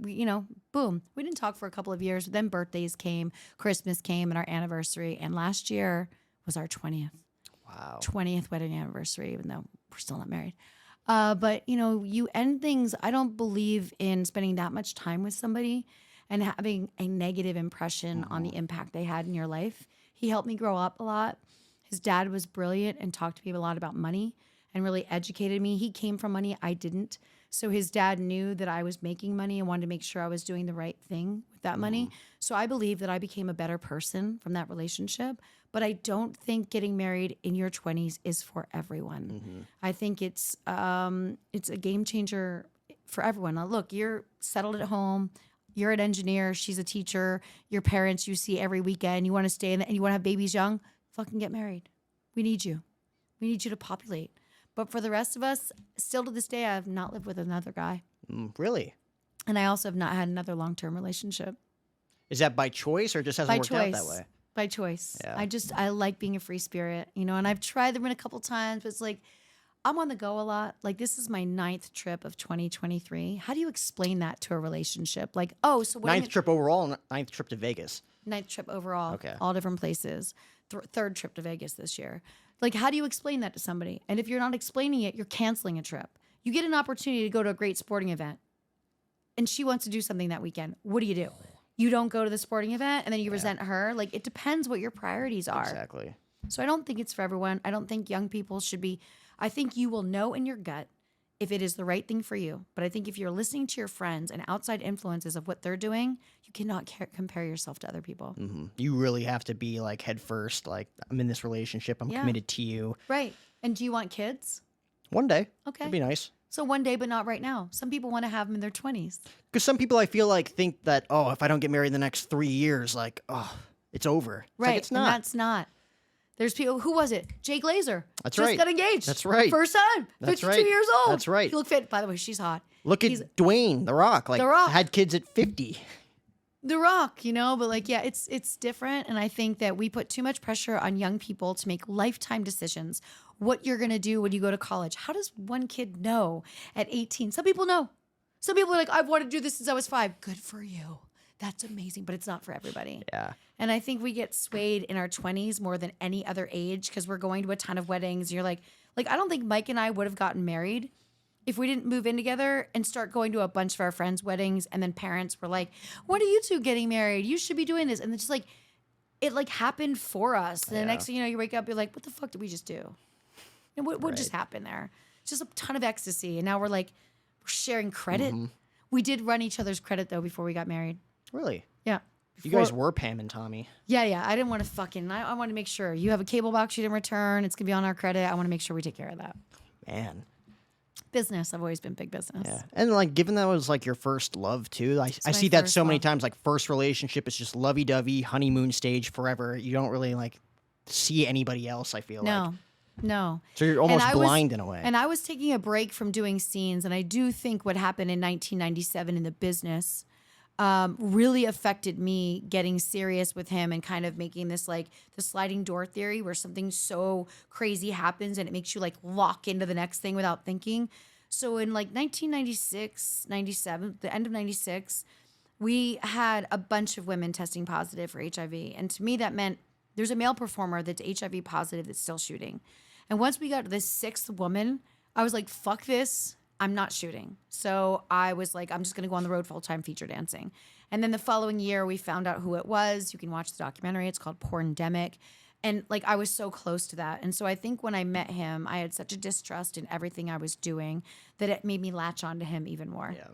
Boom. We didn't talk for a couple of years. Then birthdays came, Christmas came, and our anniversary. And last year was our 20th. Wow. 20th wedding anniversary, even though we're still not married. But, you end things. I don't believe in spending that much time with somebody and having a negative impression on the impact they had in your life. He helped me grow up a lot. His dad was brilliant and talked to me a lot about money and really educated me. He came from money. I didn't. So his dad knew that I was making money and wanted to make sure I was doing the right thing with that money. So I believe that I became a better person from that relationship. But I don't think getting married in your 20s is for everyone. I think it's a game changer for everyone. Now, look, you're settled at home. You're an engineer. She's a teacher. Your parents you see every weekend. You want to stay and you want to have babies young. Fucking get married. We need you. We need you to populate. But for the rest of us, still to this day, I have not lived with another guy. Really? And I also have not had another long-term relationship. Is that by choice or just hasn't worked out that way? By choice. Yeah. I like being a free spirit, and I've tried them in a couple times, but it's I'm on the go a lot. This is my 9th trip of 2023. How do you explain that to a relationship? So what 9th trip overall, 9th trip to Vegas. 9th trip overall. Okay. All different places. 3rd trip to Vegas this year. How do you explain that to somebody? And if you're not explaining it, you're canceling a trip. You get an opportunity to go to a great sporting event, and she wants to do something that weekend. What do? You don't go to the sporting event, and then you resent her. It depends what your priorities are. Exactly. So I don't think it's for everyone. I don't think young people should be. I think you will know in your gut if it is the right thing for you. But I think if you're listening to your friends and outside influences of what they're doing, you cannot compare yourself to other people. You really have to be head first. I'm in this relationship. I'm committed to you. Right. And do you want kids? One day. Okay. It'd be nice. So one day, but not right now. Some people want to have them in their 20s. Because some people I feel think that, if I don't get married in the next 3 years, it's over. Right. It's not. And that's not. There's people, who was it? Jay Glazer. That's just right. got engaged. That's right. First time. That's 52 right. years old. That's right. He looked fit. By the way, she's hot. Look at Dwayne, The Rock. The Rock. Had kids at 50. The Rock, you know, but like, yeah, it's different. And I think that we put too much pressure on young people to make lifetime decisions. What you're going to do when you go to college. How does one kid know at 18? Some people know. Some people are like, I've wanted to do this since I was 5. Good for you. That's amazing, but it's not for everybody. Yeah. And I think we get swayed in our 20s more than any other age because we're going to a ton of weddings. You're like, I don't think Mike and I would have gotten married if we didn't move in together and start going to a bunch of our friends' weddings, and then parents were like, when are you two getting married? You should be doing this. And it's just like, it like happened for us. And the next thing you know, you wake up, you're like, what the fuck did we just do? And what just happened there? It's just a ton of ecstasy. And now we're like, we're sharing credit. Mm-hmm. We did run each other's credit though before we got married. Really? Yeah. You guys were Pam and Tommy. Yeah. I didn't want to I want to make sure you have a cable box you didn't return. It's going to be on our credit. I want to make sure we take care of that. Man. Business. I've always been big business. Yeah. And like, given that was like your first love too, I see that so many times, like first relationship is just lovey-dovey, honeymoon stage forever. You don't really like see anybody else, I feel like. No. So you're almost blind in a way. And I was taking a break from doing scenes, and I do think what happened in 1997 in the business really affected me getting serious with him and kind of making this like the sliding door theory where something so crazy happens and it makes you like lock into the next thing without thinking. So in like 1996, 97, the end of 96, we had a bunch of women testing positive for HIV. And to me, that meant there's a male performer that's HIV positive that's still shooting. And once we got to this 6th woman, I was like, fuck this. I'm not shooting. So I was like, I'm just going to go on the road full-time feature dancing. And then the following year, we found out who it was. You can watch the documentary. It's called Porn-demic. And like, I was so close to that. And so I think when I met him, I had such a distrust in everything I was doing that it made me latch on to him even more. Yeah.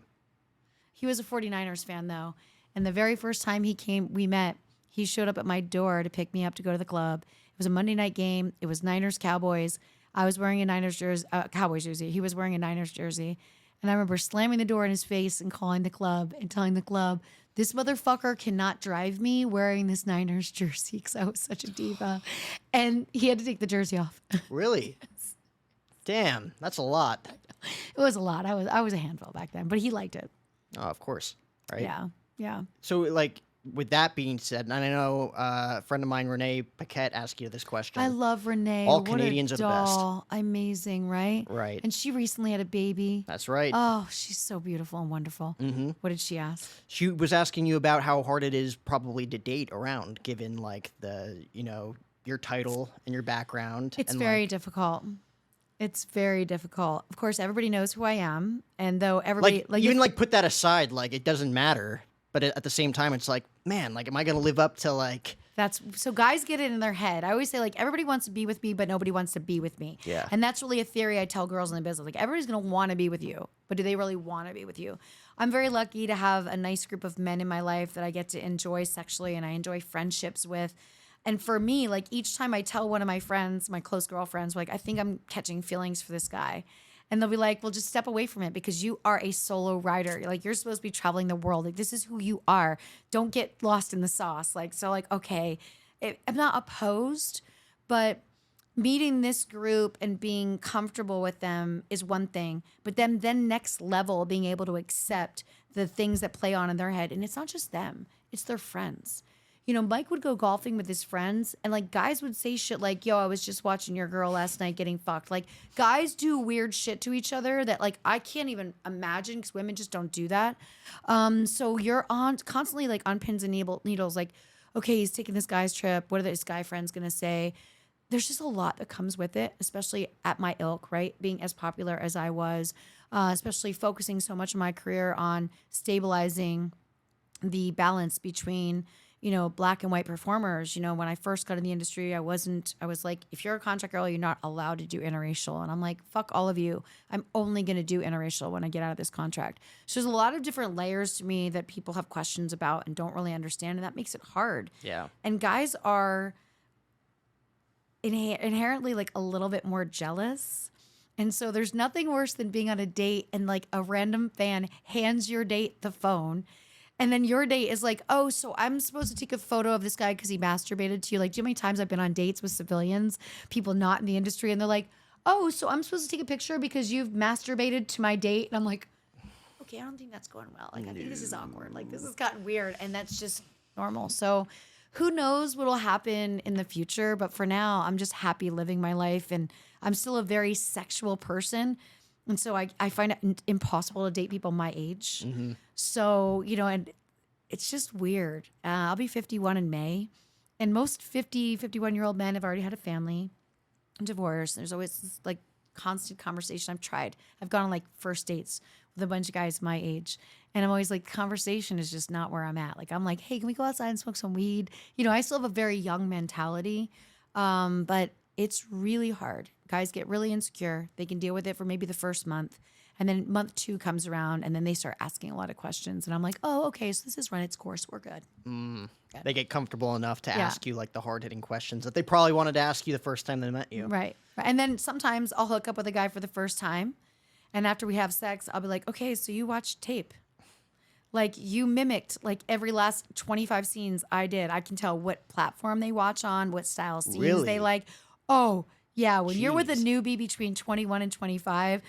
He was a 49ers fan though. And the very first time we met, he showed up at my door to pick me up to go to the club. It was a Monday night game. It was Niners Cowboys. I was wearing a Niners jersey, Cowboys jersey. He was wearing a Niners jersey. And I remember slamming the door in his face and calling the club and telling the club, this motherfucker cannot drive me wearing this Niners jersey because I was such a diva. And he had to take the jersey off. Really? Yes. Damn, that's a lot. It was a lot. I was a handful back then, but he liked it. Oh, of course. Right? Yeah. So like, with that being said, and I know a friend of mine, Renee Paquette, asked you this question. I love Renee. All what Canadians a are the best. doll. Amazing, right? Right. And she recently had a baby. That's right. Oh, she's so beautiful and wonderful. Mm-hmm. What did she ask? She was asking you about how hard it is probably to date around, given like the, your title and your background. It's and very difficult. It's very difficult. Of course, everybody knows who I am. And though everybody... put that aside, like it doesn't matter. But at the same time, it's like, man, like, am I going to live up to like... So guys get it in their head. I always say like, everybody wants to be with me, but nobody wants to be with me. Yeah. And that's really a theory I tell girls in the business. Like everybody's going to want to be with you, but do they really want to be with you? I'm very lucky to have a nice group of men in my life that I get to enjoy sexually and I enjoy friendships with. And for me, like each time I tell one of my friends, my close girlfriends, like, I think I'm catching feelings for this guy. And they'll be like, well, just step away from it because you are a solo rider. Like, you're supposed to be traveling the world. Like, this is who you are. Don't get lost in the sauce. Like, so like, okay, I'm not opposed, but meeting this group and being comfortable with them is one thing. But then next level, being able to accept the things that play on in their head. And it's not just them. It's their friends. Mike would go golfing with his friends and like guys would say shit like, yo, I was just watching your girl last night getting fucked. Like guys do weird shit to each other that like I can't even imagine because women just don't do that. So you're constantly like on pins and needles. Like, okay, he's taking this guy's trip. What are his guy friends going to say? There's just a lot that comes with it, especially at my ilk, right? Being as popular as I was, especially focusing so much of my career on stabilizing the balance between black and white performers. When I first got in the industry, I was like, if you're a contract girl, you're not allowed to do interracial. And I'm like, fuck all of you. I'm only going to do interracial when I get out of this contract. So there's a lot of different layers to me that people have questions about and don't really understand. And that makes it hard. Yeah. And guys are inherently like a little bit more jealous. And so there's nothing worse than being on a date and like a random fan hands your date the phone. And then your date is like, oh, so I'm supposed to take a photo of this guy because he masturbated to you. Like, do you know how many times I've been on dates with civilians, people not in the industry, and they're like, oh, so I'm supposed to take a picture because you've masturbated to my date? And I'm like, okay, I don't think that's going well. Like, I think this is awkward. Like, this has gotten weird. And that's just normal. So who knows what will happen in the future. But for now, I'm just happy living my life. And I'm still a very sexual person. And so I find it impossible to date people my age. So, you know, and it's just weird. I'll be 51 in May. And most 50, 51-year-old men have already had a family, divorced. There's always this, like, constant conversation. I've gone on like first dates with a bunch of guys my age. And I'm always like, conversation is just not where I'm at. Like, I'm like, hey, can we go outside and smoke some weed? You know, I still have a very young mentality. But it's really hard. Guys get really insecure. They can deal with it for maybe the first month. And then month 2 comes around and then they start asking a lot of questions. And I'm like, oh, okay, so this has run its course. We're good. They get comfortable enough to ask you like the hard-hitting questions that they probably wanted to ask you the first time they met you. Right. And then sometimes I'll hook up with a guy for the first time. And after we have sex, I'll be like, okay, so you watched tape. Like, you mimicked like every last 25 scenes I did. I can tell what platform they watch on, what style scenes they like. Oh, yeah. When you're with a newbie between 21 and 25,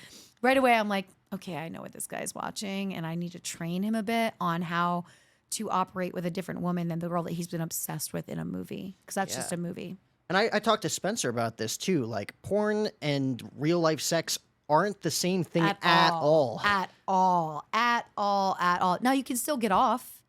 right away I'm like, okay, I know what this guy's watching, and I need to train him a bit on how to operate with a different woman than the girl that he's been obsessed with in a movie, because that's just a movie. And I talked to Spencer about this too. Like, porn and real life sex aren't the same thing at all. At all. Now, you can still get off.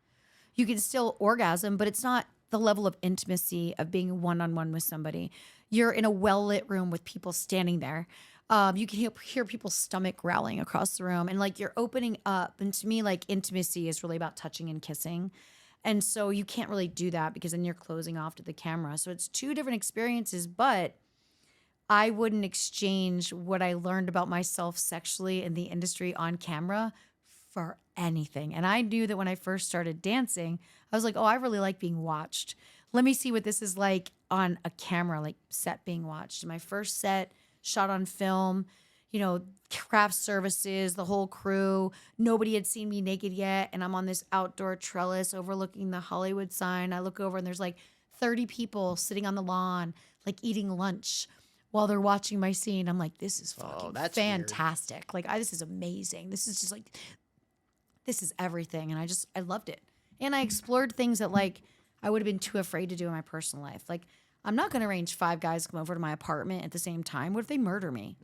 You can still orgasm, but it's not the level of intimacy of being one-on-one with somebody. You're in a well-lit room with people standing there. You can hear people's stomach growling across the room. And, like, you're opening up. And to me, like, intimacy is really about touching and kissing. And so you can't really do that because then you're closing off to the camera. So it's 2 different experiences, but I wouldn't exchange what I learned about myself sexually in the industry on camera for anything. And I knew that when I first started dancing, I was like, oh, I really like being watched. Let me see what this is like on a camera, like set being watched. My first set shot on film, you know, craft services, the whole crew. Nobody had seen me naked yet. And I'm on this outdoor trellis overlooking the Hollywood sign. I look over and there's like 30 people sitting on the lawn, like eating lunch while they're watching my scene. I'm like, this is fucking fantastic. Weird. Like, this is amazing. This is just like, this is everything. And I loved it. And I explored things that, like, I would have been too afraid to do in my personal life. Like, I'm not going to arrange 5 guys to come over to my apartment at the same time. What if they murder me?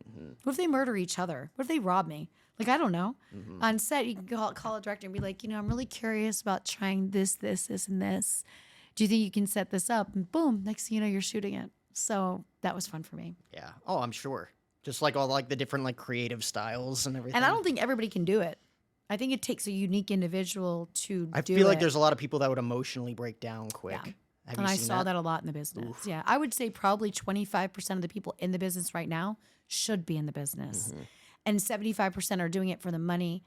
What if they murder each other? What if they rob me? Like, I don't know. On set, you can call a director and be like, you know, I'm really curious about trying this, and this. Do you think you can set this up? And boom, next thing you know, you're shooting it. So that was fun for me. Yeah. Oh, I'm sure. Just like all like the different like creative styles and everything. And I don't think everybody can do it. I think it takes a unique individual to do it. I feel like there's a lot of people that would emotionally break down quick. Yeah. Have and you I seen saw that a lot in the business. Oof. Yeah. I would say probably 25% of the people in the business right now should be in the business. And 75% are doing it for the money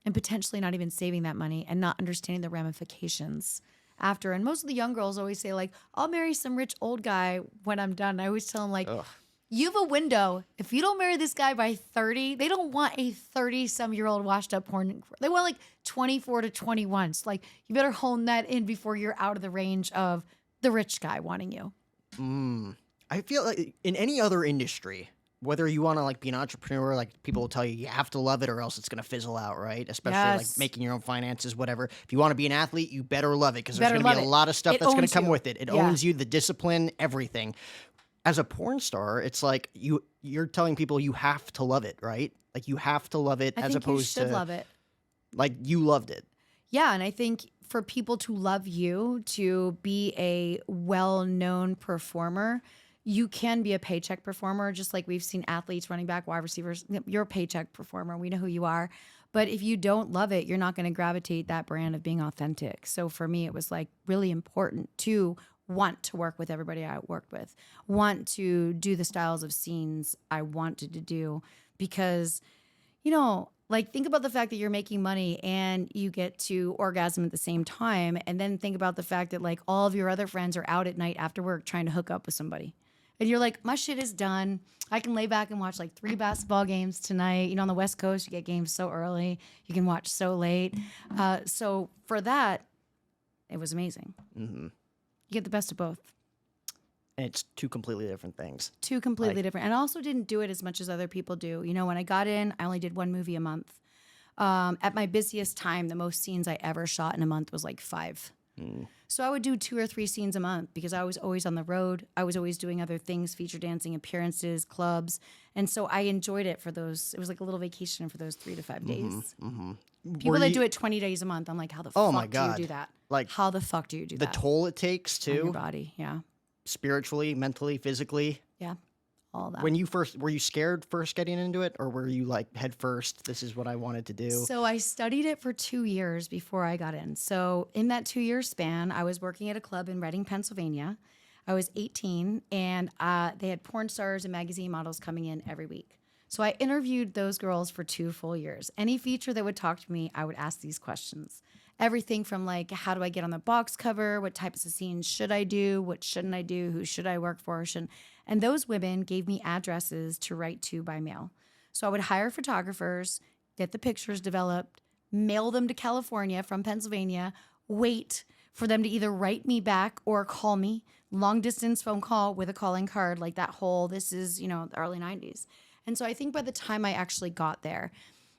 and potentially not even saving that money and not understanding the ramifications after. And most of the young girls always say, like, I'll marry some rich old guy when I'm done. I always tell them, like, you have a window. If you don't marry this guy by 30, they don't want a 30-some-year-old washed up porn. They want like 24 to 21. So, like, you better hone that in before you're out of the range of the rich guy wanting you. I feel like in any other industry, whether you want to like be an entrepreneur, like people will tell you have to love it or else it's going to fizzle out, right? Especially like making your own finances, whatever. If you want to be an athlete, you better love it because there's going to be a lot of stuff that's going to come with it. It owns you, the discipline, everything. As a porn star, it's like you're telling people you have to love it, right? Like you have to love it as opposed to love it. Like you loved it. Yeah, and I think for people to love you, to be a well-known performer, you can be a paycheck performer, just like we've seen athletes, running back, wide receivers. You're a paycheck performer. We know who you are. But if you don't love it, you're not going to gravitate that brand of being authentic. So for me, it was like really important to want to work with everybody I worked with, want to do the styles of scenes I wanted to do because, you know, like think about the fact that you're making money and you get to orgasm at the same time. And then think about the fact that like all of your other friends are out at night after work trying to hook up with somebody. And you're like, my shit is done. I can lay back and watch like 3 basketball games tonight. You know, on the West Coast, you get games so early. You can watch so late. So for that, it was amazing. You get the best of both. And it's 2 completely different things. 2 completely different. And I also didn't do it as much as other people do. You know, when I got in, I only did 1 movie a month. At my busiest time, the most scenes I ever shot in a month was like 5. So I would do 2 or 3 scenes a month because I was always on the road. I was always doing other things, feature dancing, appearances, clubs. And so I enjoyed it for those. It was like a little vacation for those 3 to 5 days. People Were that you- do it 20 days a month, I'm like, how the Oh fuck my do you God. do that? Like, How the fuck do you do the that? toll it takes On your too, body. Yeah. spiritually, mentally, physically. Yeah. All that. When you first were you scared first getting into it, or were you like head first? This is what I wanted to do. So I studied it for 2 years before I got in. So in that 2-year span, I was working at a club in Reading, Pennsylvania. I was 18, and they had porn stars and magazine models coming in every week. So I interviewed those girls for 2 full years. Any feature that would talk to me, I would ask these questions. Everything from like, how do I get on the box cover? What types of scenes should I do? What shouldn't I do? Who should I work for? And those women gave me addresses to write to by mail. So I would hire photographers, get the pictures developed, mail them to California from Pennsylvania, wait for them to either write me back or call me, long distance phone call with a calling card, like that whole, this is, the early 90s. And so I think by the time I actually got there,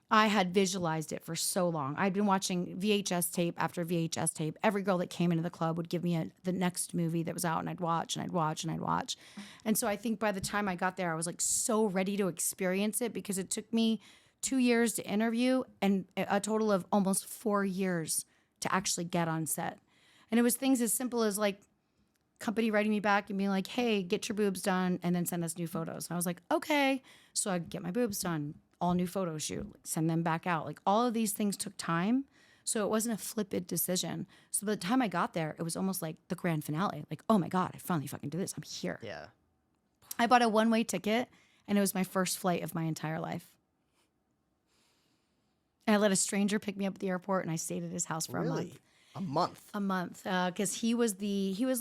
I had visualized it for so long. I'd been watching VHS tape after VHS tape. Every girl that came into the club would give me the next movie that was out, and I'd watch and I'd watch and I'd watch. And so I think by the time I got there, I was like so ready to experience it because it took me 2 years to interview and a total of almost 4 years to actually get on set. And it was things as simple as like company writing me back and being like, hey, get your boobs done and then send us new photos. And I was like, okay. So I'd get my boobs done, all new photo shoot, send them back out. Like all of these things took time. So it wasn't a flippant decision. So by the time I got there, it was almost like the grand finale. Like, oh my God, I finally fucking did this. I'm here. Yeah. I bought a one-way ticket and it was my first flight of my entire life. And I let a stranger pick me up at the airport and I stayed at his house for a month. A month. A month, because he was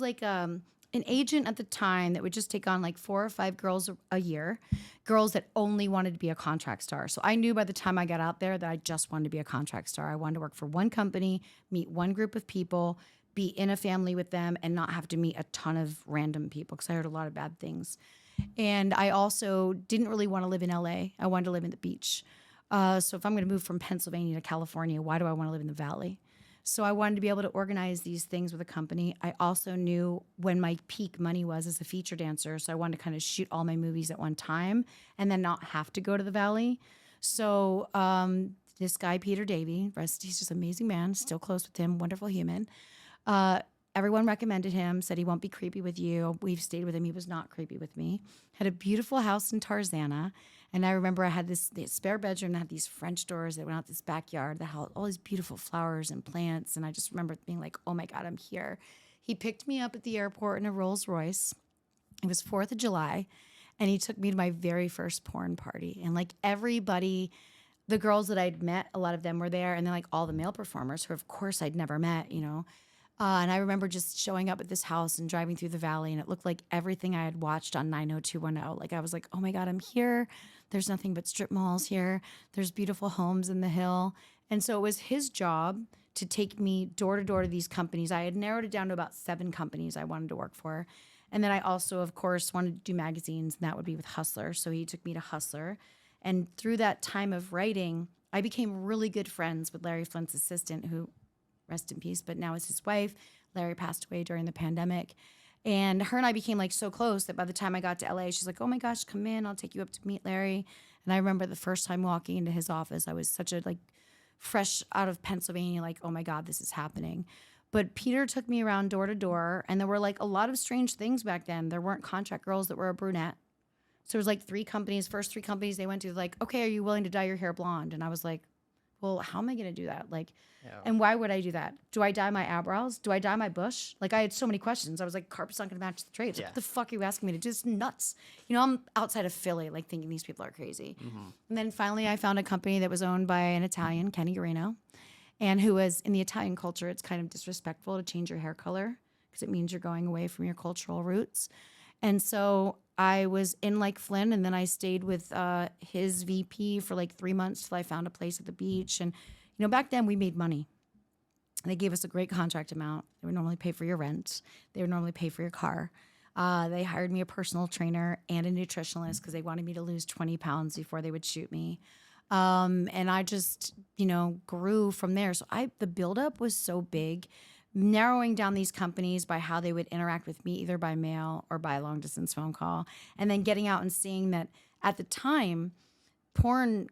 like an agent at the time that would just take on like 4 or 5 girls a year, girls that only wanted to be a contract star. So I knew by the time I got out there that I just wanted to be a contract star. I wanted to work for one company, meet one group of people, be in a family with them, and not have to meet a ton of random people because I heard a lot of bad things. And I also didn't really want to live in LA. I wanted to live in the beach. So if I'm going to move from Pennsylvania to California, why do I want to live in the valley? So I wanted to be able to organize these things with a company. I also knew when my peak money was as a feature dancer. So I wanted to kind of shoot all my movies at one time and then not have to go to the valley. So this guy, Peter Davey, he's just an amazing man, still close with him, wonderful human. Everyone recommended him, said he won't be creepy with you. We've stayed with him. He was not creepy with me. Had a beautiful house in Tarzana. And I remember I had this spare bedroom that had these French doors that went out this backyard that had all these beautiful flowers and plants. And I just remember being like, oh my God, I'm here. He picked me up at the airport in a Rolls Royce. It was 4th of July. And he took me to my very first porn party. And like everybody, the girls that I'd met, a lot of them were there. And then like all the male performers who of course I'd never met, and I remember just showing up at this house and driving through the valley, and it looked like everything I had watched on 90210. Like I was like, oh my God, I'm here. There's nothing but strip malls here. There's beautiful homes in the hill. And so it was his job to take me door to door to these companies. I had narrowed it down to about 7 companies I wanted to work for. And then I also, of course, wanted to do magazines, and that would be with Hustler. So he took me to Hustler. And through that time of writing, I became really good friends with Larry Flint's assistant, who, rest in peace, but now is his wife. Larry passed away during the pandemic. And her and I became like so close that by the time I got to LA, she's like, oh my gosh, come in. I'll take you up to meet Larry. And I remember the first time walking into his office, I was such a like fresh out of Pennsylvania, like, oh my God, this is happening. But Peter took me around door to door, and there were like a lot of strange things back then. There weren't contract girls that were a brunette. So there was like 3 companies, first 3 companies they went to, like, okay, are you willing to dye your hair blonde? And I was like, well, how am I going to do that? Like, and why would I do that? Do I dye my eyebrows? Do I dye my bush? Like, I had so many questions. I was like, carpet's not going to match the trades. Like, what the fuck are you asking me to do? It's nuts. I'm outside of Philly, like, thinking these people are crazy. Mm-hmm. And then finally, I found a company that was owned by an Italian, Kenny Guarino, and who was, in the Italian culture, it's kind of disrespectful to change your hair color because it means you're going away from your cultural roots. And so I was in like Flynn, and then I stayed with his VP for like 3 months till I found a place at the beach. And, back then we made money. They gave us a great contract amount. They would normally pay for your rent. They would normally pay for your car. They hired me a personal trainer and a nutritionist because they wanted me to lose 20 pounds before they would shoot me. And I just, grew from there. So the buildup was so big, narrowing down these companies by how they would interact with me, either by mail or by a long distance phone call. And then getting out and seeing that at the time, porn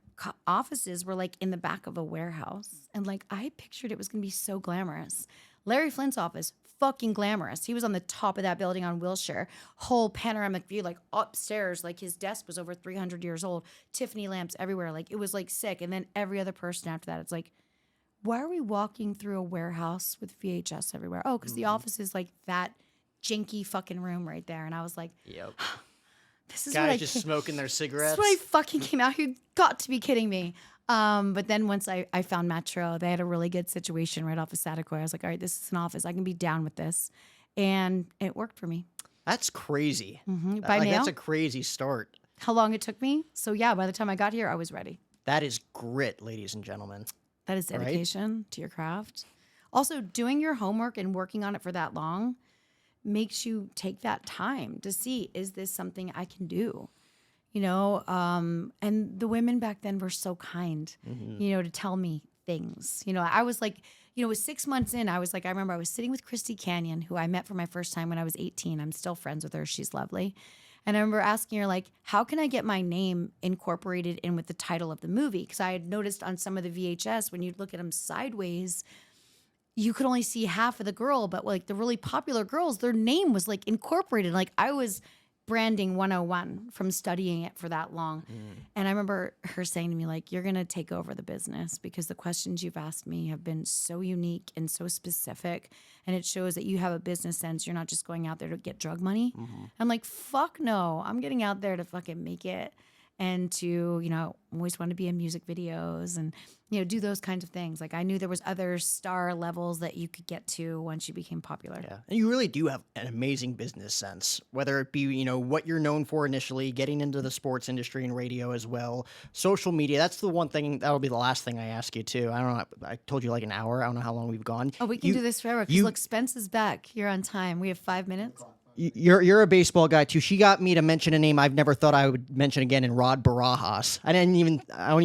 offices were like in the back of a warehouse. And like, I pictured it was going to be so glamorous. Larry Flint's office, fucking glamorous. He was on the top of that building on Wilshire, whole panoramic view, like upstairs, like his desk was over 300 years old, Tiffany lamps everywhere. Like it was like sick. And then every other person after that, it's like, why are we walking through a warehouse with VHS everywhere? Oh, because the office is like that janky fucking room right there. And I was like, Yep. this is Guys what I just smoking their cigarettes. This is what I fucking came out here. Got to be kidding me. But then once I found Metro, they had a really good situation right off of Saticoy. I was like, all right, this is an office. I can be down with this. And it worked for me. That's crazy. By mail? That's a crazy start. How long it took me? So yeah, by the time I got here, I was ready. That is grit, ladies and gentlemen. That is dedication to your craft. Also, doing your homework and working on it for that long makes you take that time to see, is this something I can do? And the women back then were so kind, to tell me things. I was like, it was 6 months in, I remember I was sitting with Christy Canyon, who I met for my first time when I was 18. I'm still friends with her. She's lovely. And I remember asking her, like, how can I get my name incorporated in with the title of the movie? Because I had noticed on some of the VHS, when you'd look at them sideways, you could only see half of the girl, but like the really popular girls, their name was like incorporated. Like I was branding 101 from studying it for that long. And I remember her saying to me, like, you're going to take over the business because the questions you've asked me have been so unique and so specific. And it shows that you have a business sense. You're not just going out there to get drug money. I'm like, fuck no. I'm getting out there to fucking make it. And to, always want to be in music videos and, do those kinds of things. Like I knew there was other star levels that you could get to once you became popular. Yeah. And you really do have an amazing business sense, whether it be, what you're known for initially, getting into the sports industry and radio as well, social media. That's the one thing, that'll be the last thing I ask you too. I don't know. I told you like an hour. I don't know how long we've gone. Oh, we can do this forever. Because look, Spence is back. You're on time. We have 5 minutes. You're a baseball guy too. She got me to mention a name I've never thought I would mention again in Rod Barajas. I don't even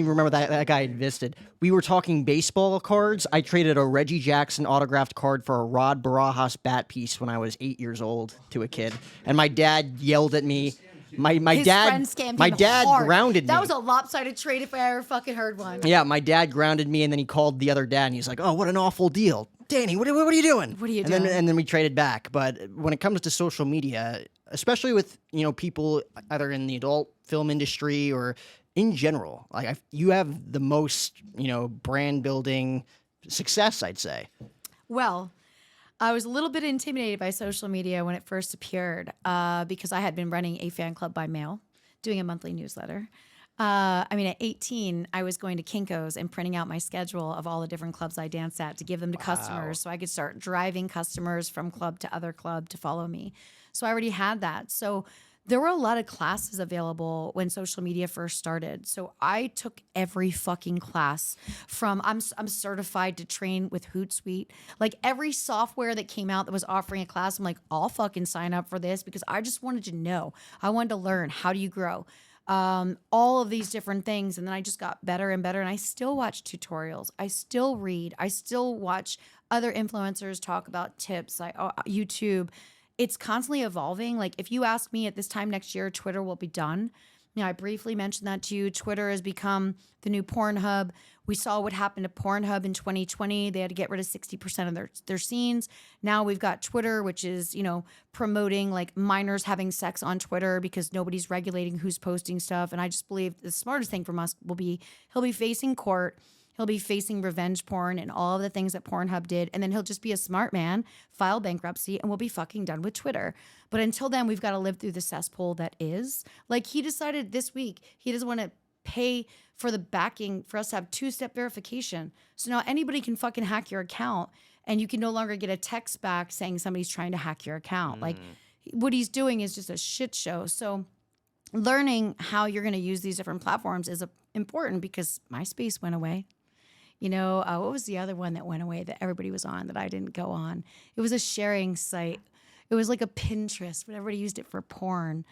remember that guy existed. We were talking baseball cards. I traded a Reggie Jackson autographed card for a Rod Barajas bat piece when I was 8 years old to a kid, and my dad yelled at me. My His dad friend scammed my him dad hard. grounded me. That was a lopsided trade if I ever fucking heard one. Yeah, my dad grounded me, and then he called the other dad, and he's like, "Oh, what an awful deal, Danny. What are you doing? What are you doing?" doing? And then we traded back. But when it comes to social media, especially with people either in the adult film industry or in general, like you have the most brand building success, I'd say. Well, I was a little bit intimidated by social media when it first appeared because I had been running a fan club by mail, doing a monthly newsletter. At 18, I was going to Kinko's and printing out my schedule of all the different clubs I danced at to give them to customers so I could start driving customers from club to other club to follow me. So I already had that. So there were a lot of classes available when social media first started. So I took every fucking class from I'm certified to train with Hootsuite. Like every software that came out that was offering a class, I'm like, I'll fucking sign up for this because I just wanted to know. I wanted to learn. How do you grow? All of these different things. And then I just got better and better. And I still watch tutorials. I still read. I still watch other influencers talk about tips, like YouTube. It's constantly evolving. Like if you ask me at this time next year, Twitter will be done. I briefly mentioned that to you. Twitter has become the new Pornhub. We saw what happened to Pornhub in 2020. They had to get rid of 60% of their scenes. Now we've got Twitter, which is, promoting like minors having sex on Twitter because nobody's regulating who's posting stuff. And I just believe the smartest thing from us will be he'll be facing court. He'll be facing revenge porn and all of the things that Pornhub did. And then he'll just be a smart man, file bankruptcy, and we'll be fucking done with Twitter. But until then, we've got to live through the cesspool that is. Like he decided this week, he doesn't want to pay for the backing for us to have two-step verification. So now anybody can fucking hack your account and you can no longer get a text back saying somebody's trying to hack your account. Like what he's doing is just a shit show. So learning how you're going to use these different platforms is important because MySpace went away. What was the other one that went away that everybody was on that I didn't go on? It was a sharing site. It was like a Pinterest, but everybody used it for porn.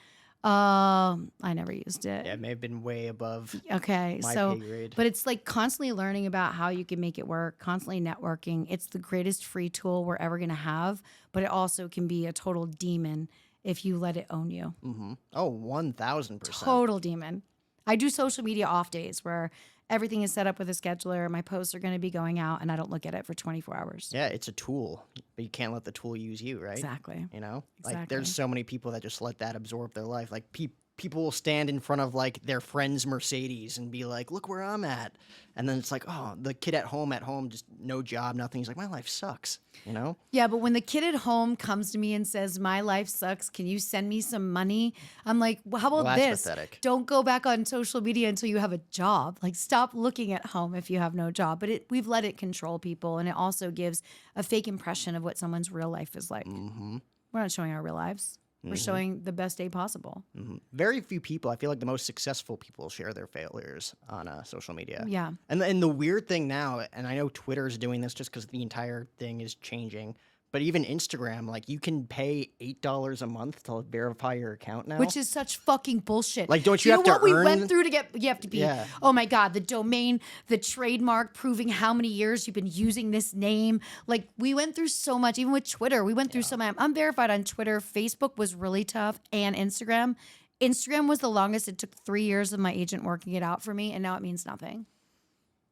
I never used it. Yeah, it may have been way above Okay, my so, pay grade. but it's like constantly learning about how you can make it work, constantly networking. It's the greatest free tool we're ever going to have, but it also can be a total demon if you let it own you. Mm-hmm. Oh, 1,000%. Total demon. I do social media off days where everything is set up with a scheduler. My posts are going to be going out and I don't look at it for 24 hours. Yeah, it's a tool, but you can't let the tool use you, right? Exactly. You know, like Exactly. there's so many people that just let that absorb their life. Like people will stand in front of like their friend's Mercedes and be like, "Look where I'm at," and then it's like, "Oh, the kid at home, just no job, nothing." He's like, "My life sucks," you know? Yeah, but when the kid at home comes to me and says, "My life sucks, can you send me some money?" I'm like, well, how about Well, that's this? pathetic. Don't go back on social media until you have a job. Like, stop looking at home if you have no job. But we've let it control people, and it also gives a fake impression of what someone's real life is like. Mm-hmm. We're not showing our real lives. We're showing the best day possible. Mm-hmm. Very few people. I feel like the most successful people share their failures on social media. Yeah. And the weird thing now, and I know Twitter's doing this just because the entire thing is changing, but even Instagram, like you can pay $8 a month to verify your account now. Which is such fucking bullshit. Like, don't you know have to what we earn- went through to get? You have to be. Yeah. Oh my god, the domain, the trademark, proving how many years you've been using this name. Like we went through so much. Even with Twitter, we went through so much. I'm verified on Twitter. Facebook was really tough, and Instagram. Instagram was the longest. It took 3 years of my agent working it out for me, and now it means nothing.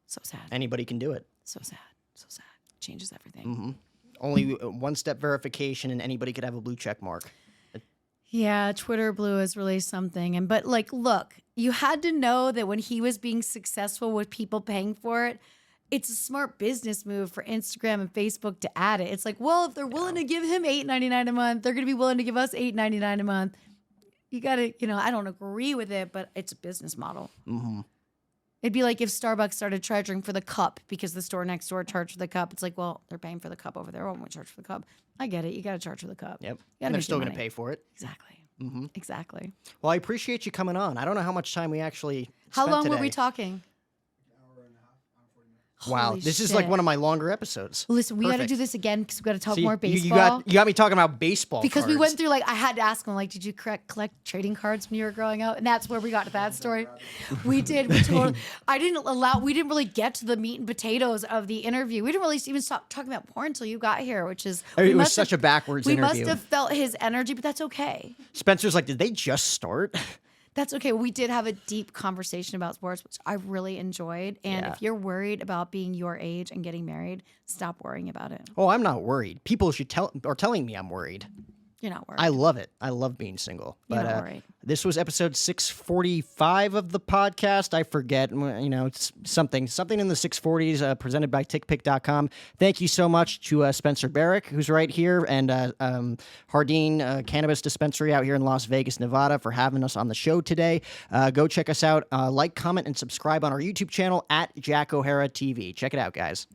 So sad. Anybody can do it. So sad. So sad. Changes everything. Mm-hmm. Only one-step verification, and anybody could have a blue check mark. Yeah, Twitter Blue is really something. But like, look, you had to know that when he was being successful with people paying for it, it's a smart business move for Instagram and Facebook to add it. It's like, well, if they're willing to give him $8.99 a month, they're going to be willing to give us $8.99 a month. You got to, I don't agree with it, but it's a business model. Mm-hmm. It'd be like if Starbucks started charging for the cup because the store next door charged for the cup. It's like, well, they're paying for the cup over there. Why won't we charge for the cup? I get it. You got to charge for the cup. Yep. You gotta And they're make still your going to money. pay for it. Exactly. Mm-hmm. Exactly. Well, I appreciate you coming on. I don't know how much time we actually How spent long today. were we talking? Hour and a half, hour 40 minutes. Wow, Holy this is like shit. one of my longer episodes. Listen, we got to Perfect. do this again because we got to talk See, more you baseball. got me talking about baseball because we cards. went through I had to ask him did you collect trading cards when you were growing up? And that's where we got to that story. We did. We totally. We didn't really get to the meat and potatoes of the interview. We didn't really even stop talking about porn until you got here, which is It was such a backwards We interview. must have felt his energy, but that's okay. Spencer's like, did they just start? That's okay. We did have a deep conversation about sports, which I really enjoyed. And Yeah. if you're worried about being your age and getting married, stop worrying about it. Oh, I'm not worried. People are telling me I'm worried. You're not worried. I love it. I love being single. You're But not worried. this was episode 645 of the podcast. I forget, it's something in the 640s, presented by tickpick.com. Thank you so much to Spencer Barrick, who's right here, and Hardeen Cannabis Dispensary out here in Las Vegas, Nevada, for having us on the show today. Go check us out. Like, comment, and subscribe on our YouTube channel at Jack O'Hara TV. Check it out, guys.